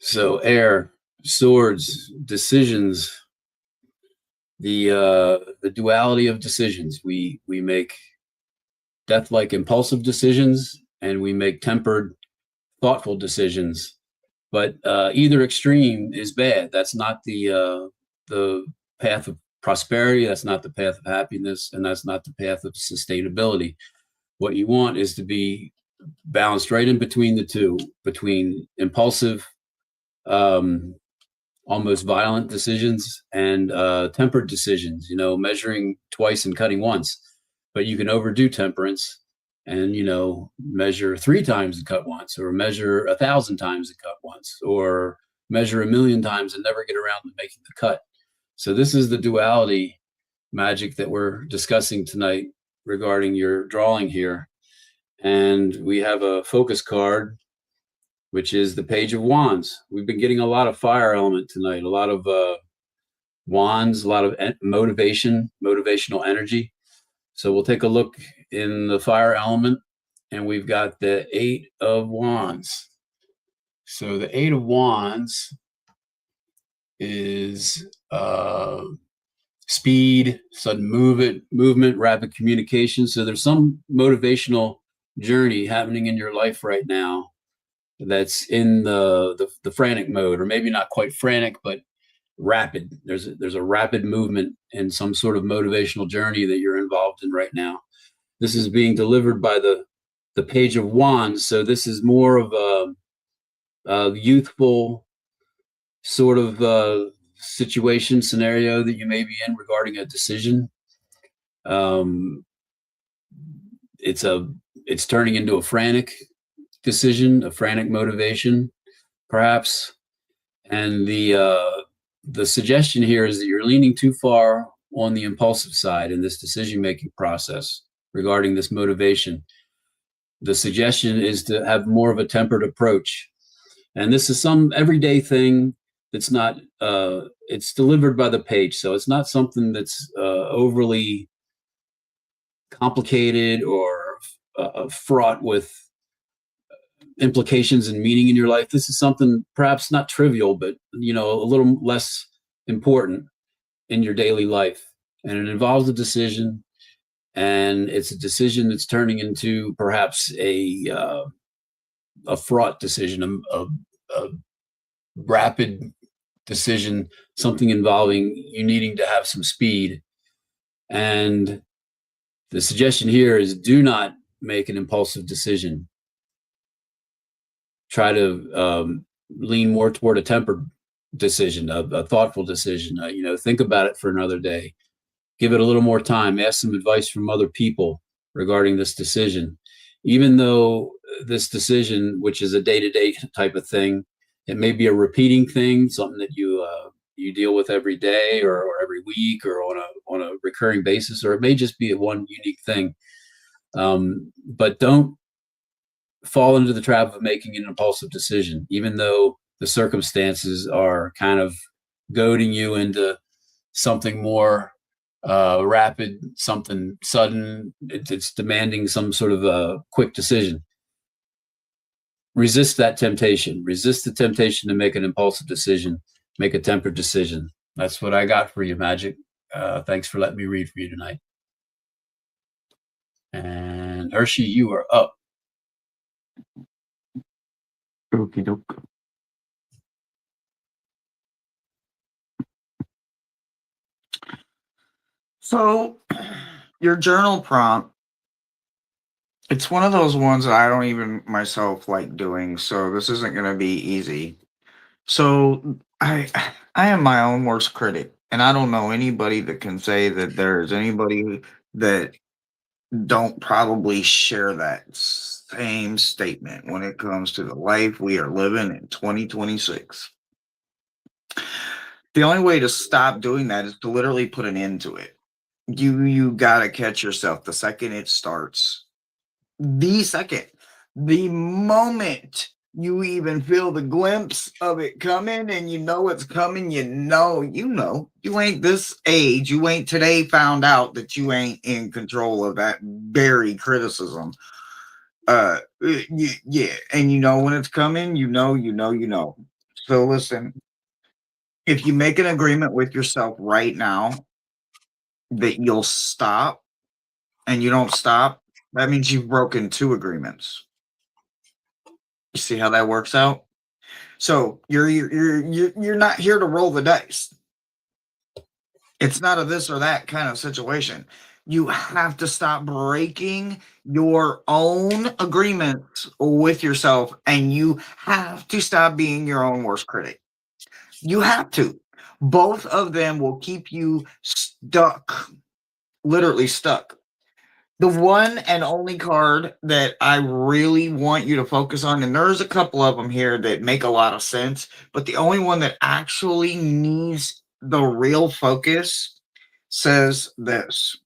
So air, swords, decisions, the duality of decisions. We make death-like impulsive decisions, and we make tempered, thoughtful decisions. But either extreme is bad. That's not the path of prosperity. That's not the path of happiness, and that's not the path of sustainability. What you want is to be balanced right in between the two, between impulsive, almost violent decisions and tempered decisions, measuring twice and cutting once. But you can overdo temperance and, measure 3 times and cut once, or measure 1,000 times and cut once, or measure 1,000,000 times and never get around to making the cut. So this is the duality Magic that we're discussing tonight regarding your drawing here. And we have a focus card, which is the Page of Wands. We've been getting a lot of fire element tonight, a lot of wands, a lot of motivational energy. So we'll take a look in the fire element, and we've got the 8 of Wands. So the 8 of Wands is speed, sudden movement, rapid communication. So there's some motivational journey happening in your life right now that's in the frantic mode, or maybe not quite frantic, but rapid. There's a rapid movement in some sort of motivational journey that you're involved in right now. This is being delivered by the Page of Wands, so this is more of a youthful sort of situation scenario that you may be in regarding a decision. It's turning into a frantic decision, a frantic motivation, perhaps. And the suggestion here is that you're leaning too far on the impulsive side in this decision-making process regarding this motivation. The suggestion is to have more of a tempered approach. And this is some everyday thing that's not, it's delivered by the page. So it's not something that's overly complicated or fraught with implications and meaning in your life. This is something perhaps not trivial, but a little less important in your daily life. And it involves a decision, and it's a decision that's turning into perhaps a fraught decision, a rapid decision, something involving you needing to have some speed. And the suggestion here is do not make an impulsive decision. Try to lean more toward a tempered decision, a thoughtful decision. Think about it for another day. Give it a little more time. Ask some advice from other people regarding this decision. Even though this decision, which is a day-to-day type of thing, it may be a repeating thing, something that you deal with every day or every week or on a recurring basis, or it may just be a one unique thing. But don't fall into the trap of making an impulsive decision, even though the circumstances are kind of goading you into something more rapid, something sudden. It's demanding some sort of a quick decision. Resist that temptation. Resist the temptation to make an impulsive decision. Make a tempered decision. That's what I got for you, Magic. Thanks for letting me read for you tonight. And Hershey, you are up. Okie doke. So, your journal prompt, it's one of those ones that I don't even myself like doing, so this isn't going to be easy. So, I am my own worst critic, and I don't know anybody that can say that there's anybody that don't probably share that same statement when it comes to the life we are living in 2026. The only way to stop doing that is to literally put an end to it. You gotta catch yourself the second it starts. The moment you even feel the glimpse of it coming, and you know it's coming, you know, you ain't this age, you ain't today found out that you ain't in control of that very criticism. Yeah, and you know when it's coming, you know. So listen, if you make an agreement with yourself right now that you'll stop and you don't stop, that means you've broken 2 agreements. You see how that works out? So you're not here to roll the dice. It's not a this or that kind of situation. You have to stop breaking your own agreements with yourself, and you have to stop being your own worst critic. You have to. Both of them will keep you stuck, literally stuck. The one and only card that I really want you to focus on, and there's a couple of them here that make a lot of sense, but the only one that actually needs the real focus says this.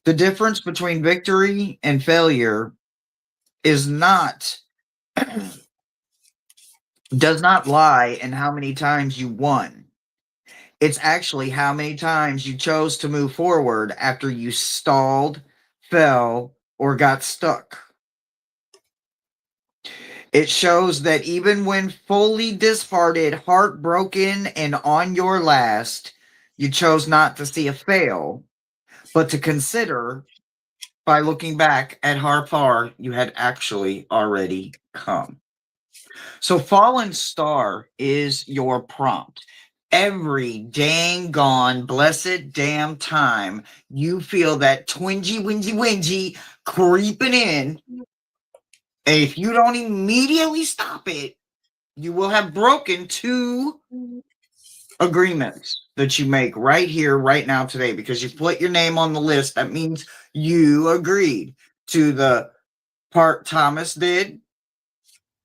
The difference between victory and failure is not, does not lie in how many times you won. It's actually how many times you chose to move forward after you stalled, fell, or got stuck. It shows that even when fully disheartened, heartbroken, and on your last, you chose not to see a fail, but to consider by looking back at how far you had actually already come. So fallen star is your prompt. Every dang gone blessed damn time you feel that twingy creeping in, if you don't immediately stop it, you will have broken 2 agreements that you make right here, right now, today, because you put your name on the list. That means you agreed to the part Thomas did,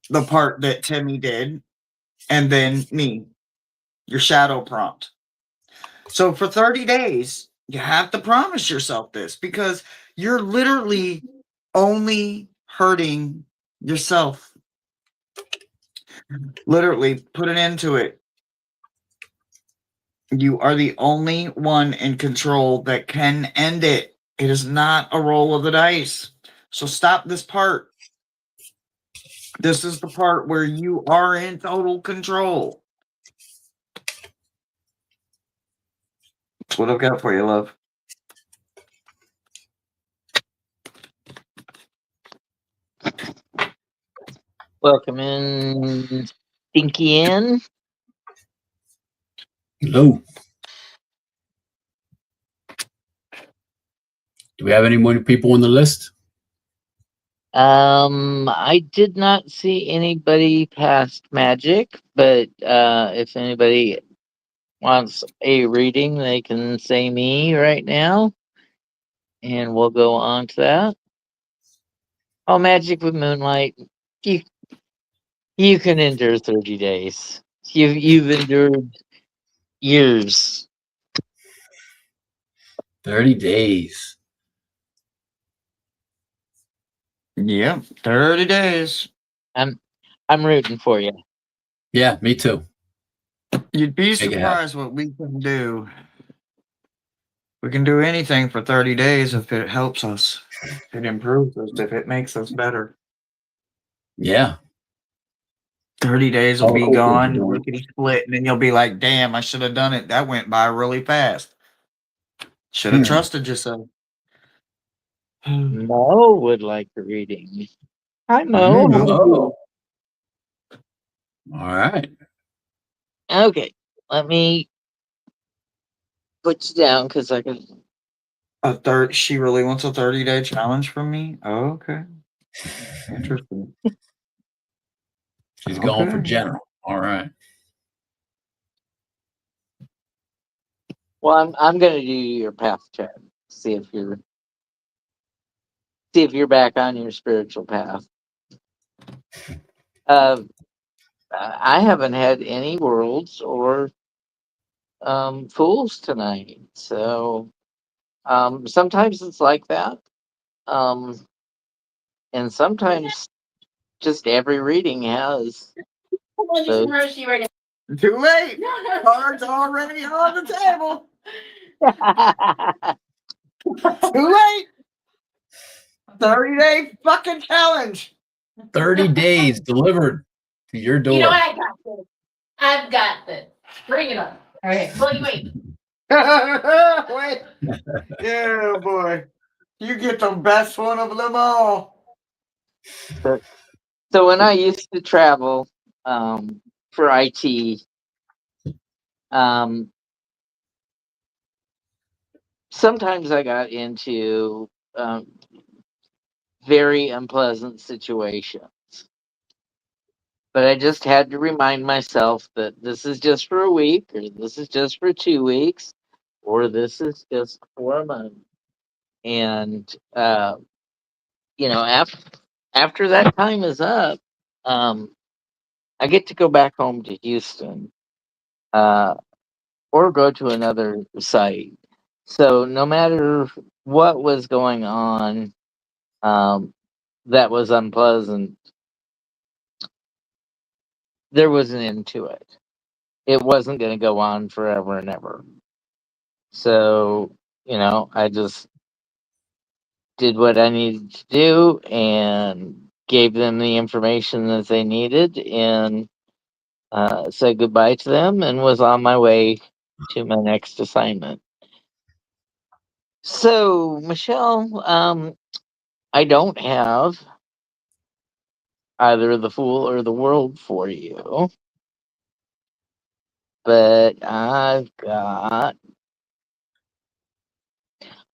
the part that Timmy did, and then me, your shadow prompt. So for 30 days, you have to promise yourself this because you're literally only hurting yourself. Literally, put an end to it. You are the only one in control that can end it. It is not a roll of the dice. So stop this part. This is the part where you are in total control. That's what I've got for you, love. Welcome in, Stinky Ann. Hello. Do we have any more people on the list? I did not see anybody past magic, but if anybody wants a reading, they can say me right now, and we'll go on to that. Oh, magic with moonlight. You you can endure 30 days. You've endured years. 30 days. Yeah, 30 days. I'm rooting for you. Yeah, me too. You'd be Make it happen. surprised what we can do. We can do anything for 30 days if it helps us, if it improves us, if it makes us better. Yeah. 30 days will All be cool things gone, you're doing. lickety split, and then you'll be like, damn, I should have done it. That went by really fast. Should have trusted yourself. Mo would like a reading. Hi, Hey, Mo. Mo. Oh. All right. Okay, let me put you down because I can. She really wants a 30-day challenge from me? Oh, okay. Interesting. She's going for Okay. general. All right. Well, I'm gonna do your path check. See if you're back on your spiritual path. I haven't had any worlds or fools tonight, so sometimes it's like that, um, and sometimes just every reading has those. Too late. Cards already on the table. Too late. 30-day fucking challenge. 30 days delivered to your door. You know what? I got this. I've got this. Bring it on. Okay. Well, wait. Wait. Yeah, boy. You get the best one of them all. So when I used to travel for IT, sometimes I got into very unpleasant situations. But I just had to remind myself that this is just for a week, or this is just for 2 weeks, or this is just for a month. And after that time is up, I get to go back home to Houston, uh, or go to another site. So no matter what was going on, um, that was unpleasant, there was an end to it. It wasn't going to go on forever and ever. So, I just did what I needed to do and gave them the information that they needed and said goodbye to them and was on my way to my next assignment. So, Michelle, I don't have either the fool or the world for you. But I've got,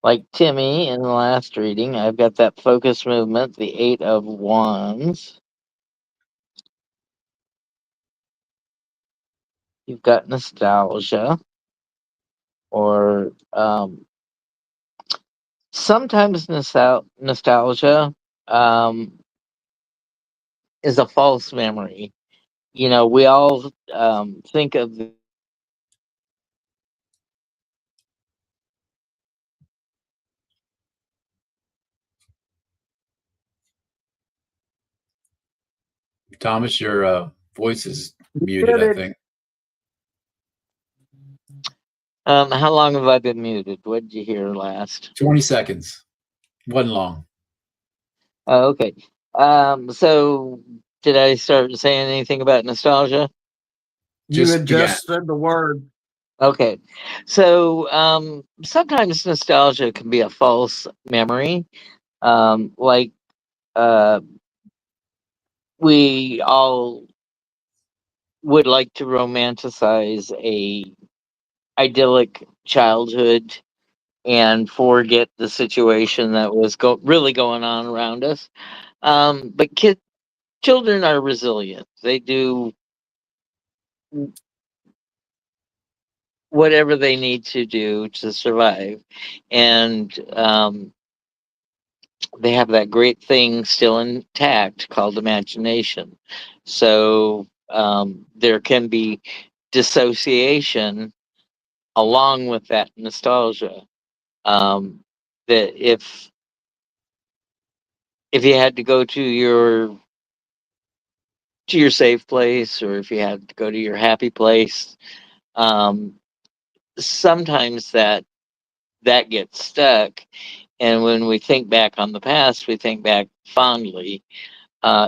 like Timmy in the last reading, I've got that focus movement, the 8 of Wands. You've got nostalgia, or sometimes nostalgia is a false memory. You know, we all think of Thomas, your voice is muted, I think. how long have I been muted? What did you hear last? 20 seconds. Wasn't long. Oh, okay. So did I start saying anything about nostalgia? You had began. just said the word. Okay. So sometimes nostalgia can be a false memory. Like we all would like to romanticize a idyllic childhood and forget the situation that was really going on around us. But children are resilient. They do whatever they need to do to survive, and they have that great thing still intact called imagination. So there can be dissociation along with that nostalgia. That if you had to go to your safe place, or if you had to go to your happy place, um, sometimes that gets stuck. And when we think back on the past, we think back fondly,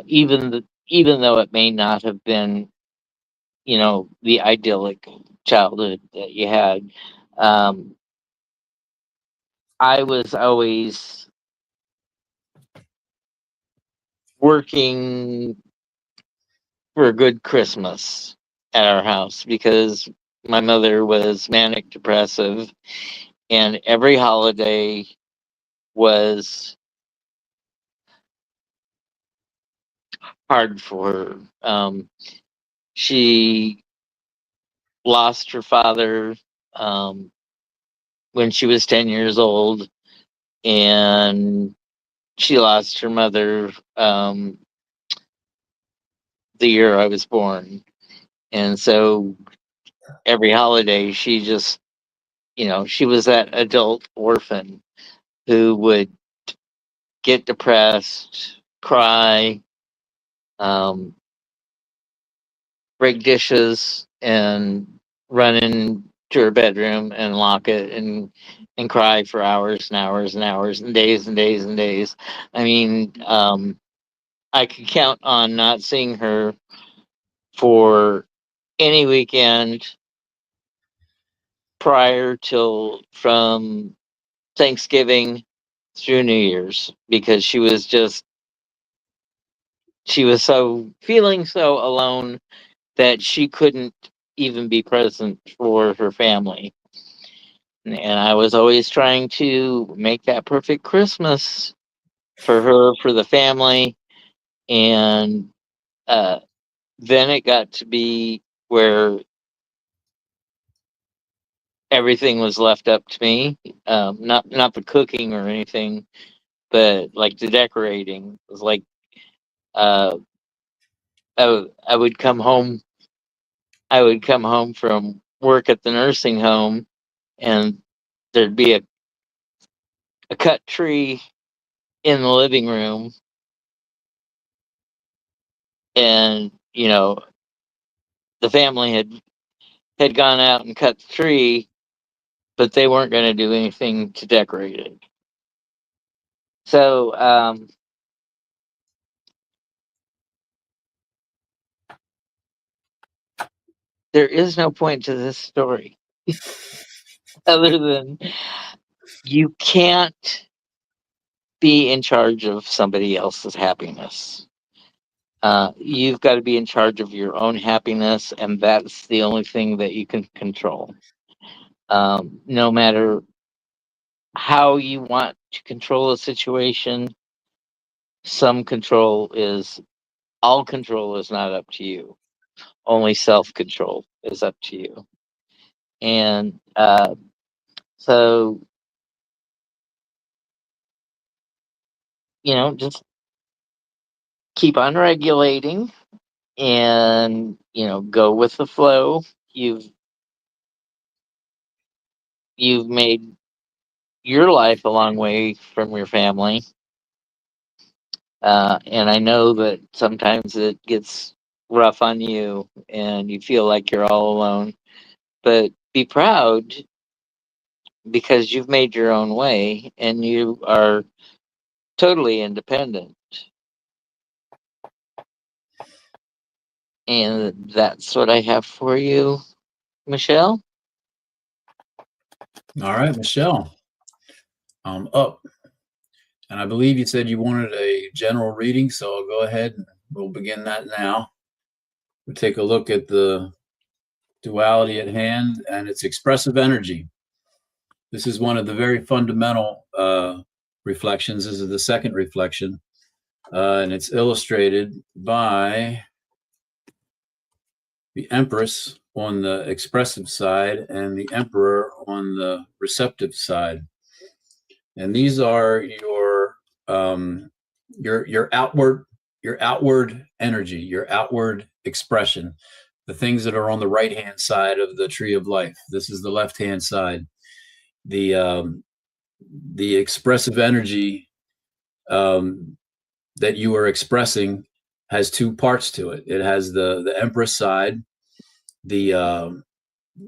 even though it may not have been, the idyllic childhood that you had. Um, I was always working for a good Christmas at our house because my mother was manic depressive, and every holiday was hard for her. She lost her father um, when she was 10 years old, and she lost her mother the year I was born. And so every holiday, she just, she was that adult orphan who would get depressed, cry, um, break dishes, and run into her bedroom and lock it and cry for hours and hours and hours and days and days and days. I mean, I could count on not seeing her for any weekend prior till from Thanksgiving through New Year's, because she was so feeling so alone that she couldn't even be present for her family. And I was always trying to make that perfect Christmas for her, for the family. And uh, then it got to be where everything was left up to me. Not the cooking or anything, but like the decorating. It was like uh, I would come home. I would come home from work at the nursing home, and there'd be a cut tree in the living room, and the family had gone out and cut the tree, but they weren't going to do anything to decorate it. So there is no point to this story other than you can't be in charge of somebody else's happiness. You've got to be in charge of your own happiness, and that's the only thing that you can control. No matter how you want to control a situation, all control is not up to you. Only self control is up to you. And so, just keep on regulating and, go with the flow. You've made your life a long way from your family. And I know that sometimes it gets rough on you and you feel like you're all alone, but be proud because you've made your own way and you are totally independent. And that's what I have for you, Michelle. All right, Michelle. Up. And I believe you said you wanted a general reading, so I'll go ahead and we'll begin that now. We'll take a look at the duality at hand and its expressive energy. This is one of the very fundamental reflections. This is the second reflection, and it's illustrated by the Empress on the expressive side and the Emperor on the receptive side. And these are your outward energy, your outward expression, the things that are on the right hand side of the tree of life. This is the left hand side. The expressive energy that you are expressing has two parts to it. It has the Empress side, the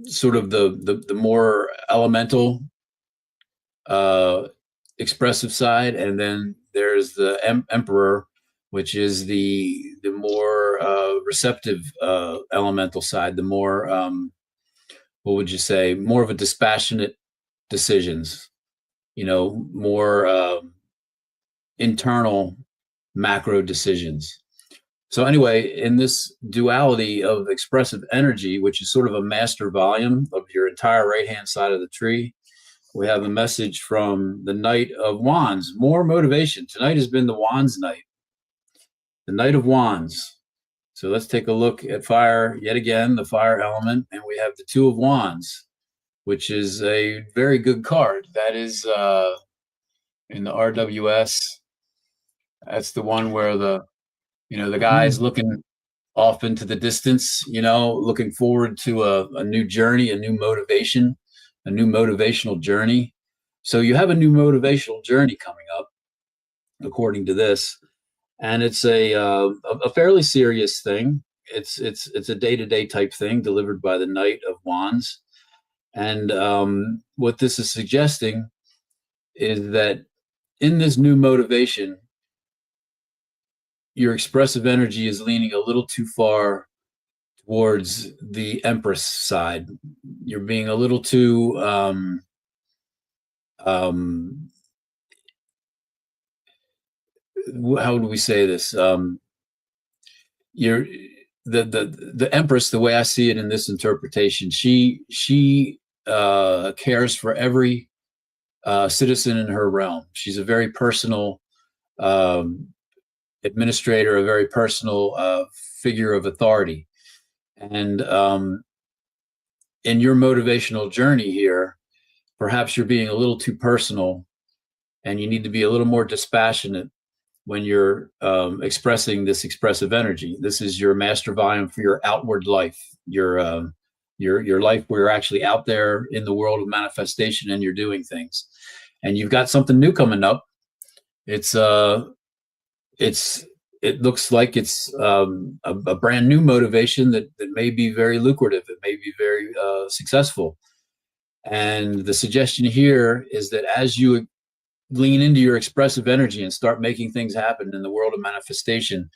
sort of the more elemental expressive side, and then there's the Emperor, which is the more receptive elemental side, the more what would you say, more of a dispassionate decisions, more internal macro decisions. So anyway, in this duality of expressive energy, which is sort of a master volume of your entire right-hand side of the tree, we have a message from the Knight of Wands. More motivation. Tonight has been the Wands night. The Knight of Wands. So let's take a look at fire yet again, the fire element, and we have the Two of Wands, which is a very good card. That is in the RWS. That's the one where the guy is looking off into the distance, looking forward to a new journey, a new motivation, a new motivational journey. So you have a new motivational journey coming up, according to this, and it's a fairly serious thing. It's a day-to-day type thing delivered by the Knight of Wands, and what this is suggesting is that in this new motivation, your expressive energy is leaning a little too far towards the Empress side. You're being a little too how do we say this? You're the Empress, the way I see it in this interpretation, she cares for every citizen in her realm. She's a very personal administrator, a very personal figure of authority. And in your motivational journey here, perhaps you're being a little too personal, and you need to be a little more dispassionate when you're expressing this expressive energy. This is your master volume for your outward life, your life where you're actually out there in the world of manifestation and you're doing things. And you've got something new coming up. It looks like it's a brand new motivation that may be very lucrative. It may be very successful. And the suggestion here is that as you lean into your expressive energy and start making things happen in the world of manifestation,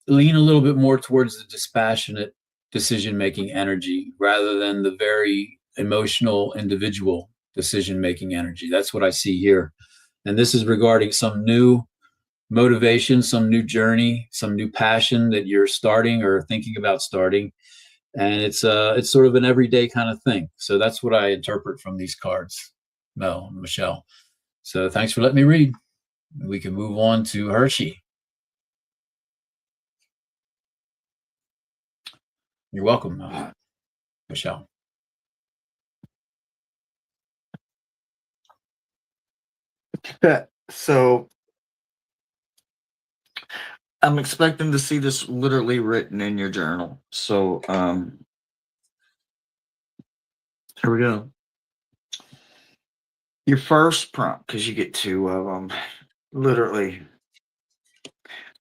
lean a little bit more towards the dispassionate decision-making energy rather than the very emotional individual decision-making energy. That's what I see here. And this is regarding some new motivation, some new journey, some new passion that you're starting or thinking about starting. And it's sort of an everyday kind of thing. So that's what I interpret from these cards, Michelle. So thanks for letting me read. We can move on to Hershey. You're welcome, Michelle. So I'm expecting to see this literally written in your journal. So here we go. Your first prompt, because you get two of them. Literally.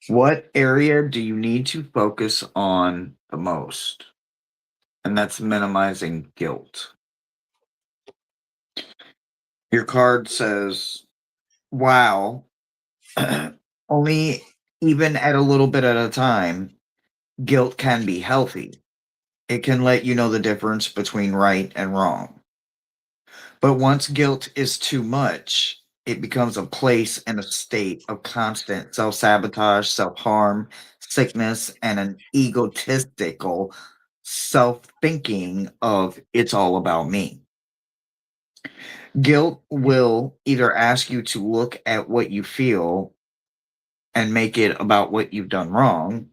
What area do you need to focus on the most? And that's minimizing guilt. Your card says, wow, only even at a little bit at a time, guilt can be healthy. It can let you know the difference between right and wrong. But once guilt is too much, it becomes a place and a state of constant self sabotage, self harm, sickness, and an egotistical self thinking of it's all about me. Guilt will either ask you to look at what you feel and make it about what you've done wrong,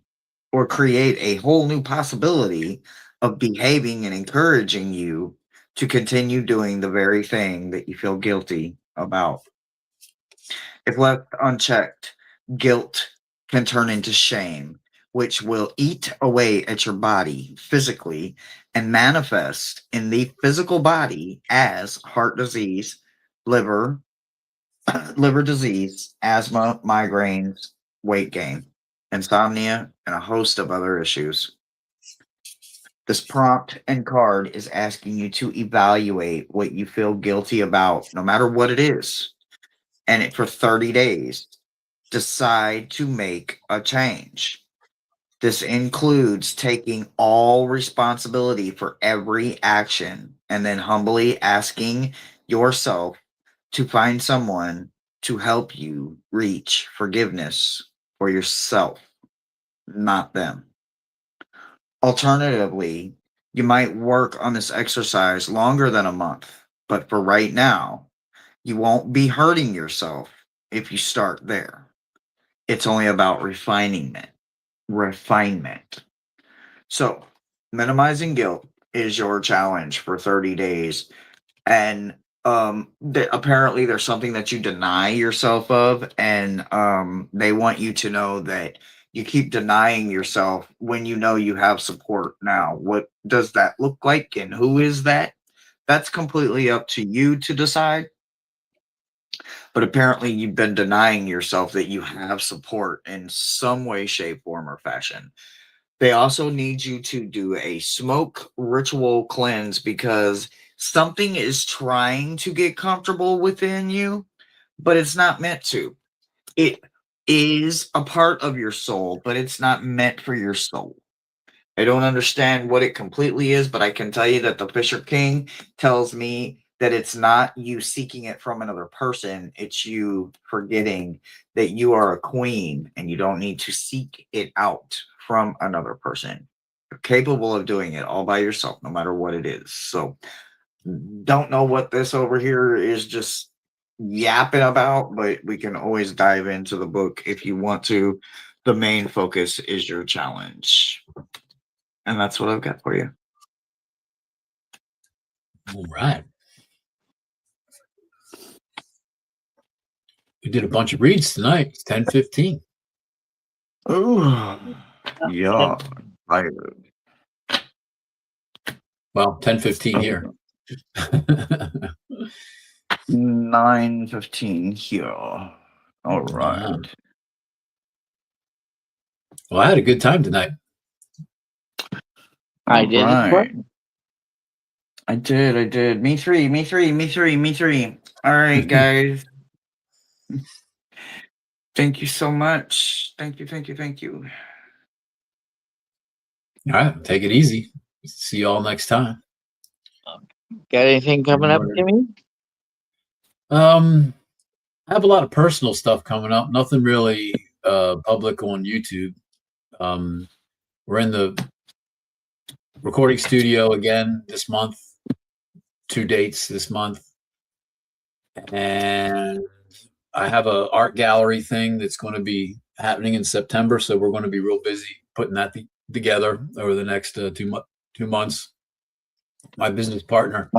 or create a whole new possibility of behaving and encouraging you to continue doing the very thing that you feel guilty about. If left unchecked, guilt can turn into shame, which will eat away at your body physically and manifest in the physical body as heart disease, liver, liver disease, asthma, migraines, weight gain, insomnia, and a host of other issues. This prompt and card is asking you to evaluate what you feel guilty about, no matter what it is. And for 30 days, decide to make a change. This includes taking all responsibility for every action and then humbly asking yourself to find someone to help you reach forgiveness for yourself, not them. Alternatively, you might work on this exercise longer than a month, but for right now, you won't be hurting yourself if you start there. It's only about refinement. So, minimizing guilt is your challenge for 30 days. And apparently there's something that you deny yourself of, and they want you to know that you keep denying yourself when you know you have support. Now, what does that look like and who is that? That's completely up to you to decide. But apparently you've been denying yourself that you have support in some way, shape, form, or fashion. They also need you to do a smoke ritual cleanse because something is trying to get comfortable within you, but it's not meant to. It is a part of your soul, but it's not meant for your soul. I don't understand what it completely is, but I can tell you that the Fisher King tells me that it's not you seeking it from another person. It's you forgetting that you are a queen and you don't need to seek it out from another person. You're capable of doing it all by yourself, no matter what it is. So don't know what this over here is just yapping about, but we can always dive into the book if you want to. The main focus is your challenge. And that's what I've got for you. All right. We did a bunch of reads tonight. It's 10:15. Oh, yeah. Well, 10:15 here. 9:15 here. All right. Well, I had a good time tonight. I did. Right. I did. Me three. All right, guys. Thank you so much. Thank you. All right, take it easy. See you all next time. Got anything coming up, Timmy? I have a lot of personal stuff coming up. Nothing really public on YouTube. We're in the recording studio again this month. 2 dates this month. And I have a art gallery thing that's going to be happening in September. So we're going to be real busy putting that together over the next 2 months. My business partner,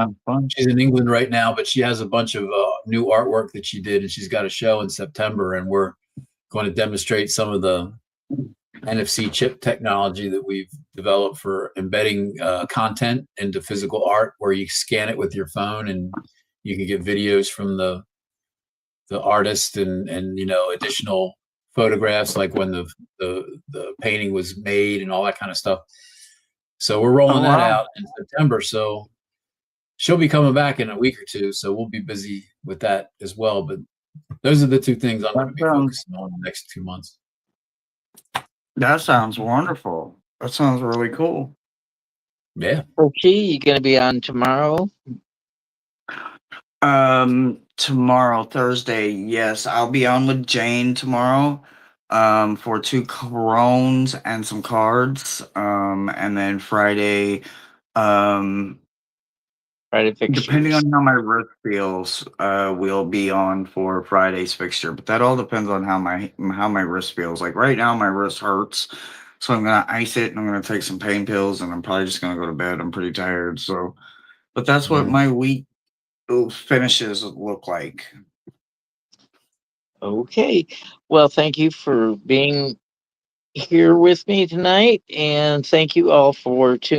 she's in England right now, but she has a bunch of new artwork that she did, and she's got a show in September, and we're going to demonstrate some of the NFC chip technology that we've developed for embedding content into physical art, where you scan it with your phone and you can get videos from the artist and additional photographs, like when the painting was made and all that kind of stuff. So we're rolling that out in September. So she'll be coming back in a week or two. So we'll be busy with that as well. But those are the two things I'm going to be focusing on the next 2 months. That sounds wonderful. That sounds really cool. Yeah. Okay, you going to be on tomorrow? Tomorrow, Thursday, yes, I'll be on with Jane tomorrow. For 2 corones and some cards. And then Friday, Friday fixtures. depending on how my wrist feels, we'll be on for Friday's fixture. But that all depends on how my wrist feels. Like right now, my wrist hurts, so I'm gonna ice it and I'm gonna take some pain pills, and I'm probably just gonna go to bed. I'm pretty tired, so. But that's what my week finishes look like. Okay. Well, thank you for being here with me tonight, and thank you all for tuning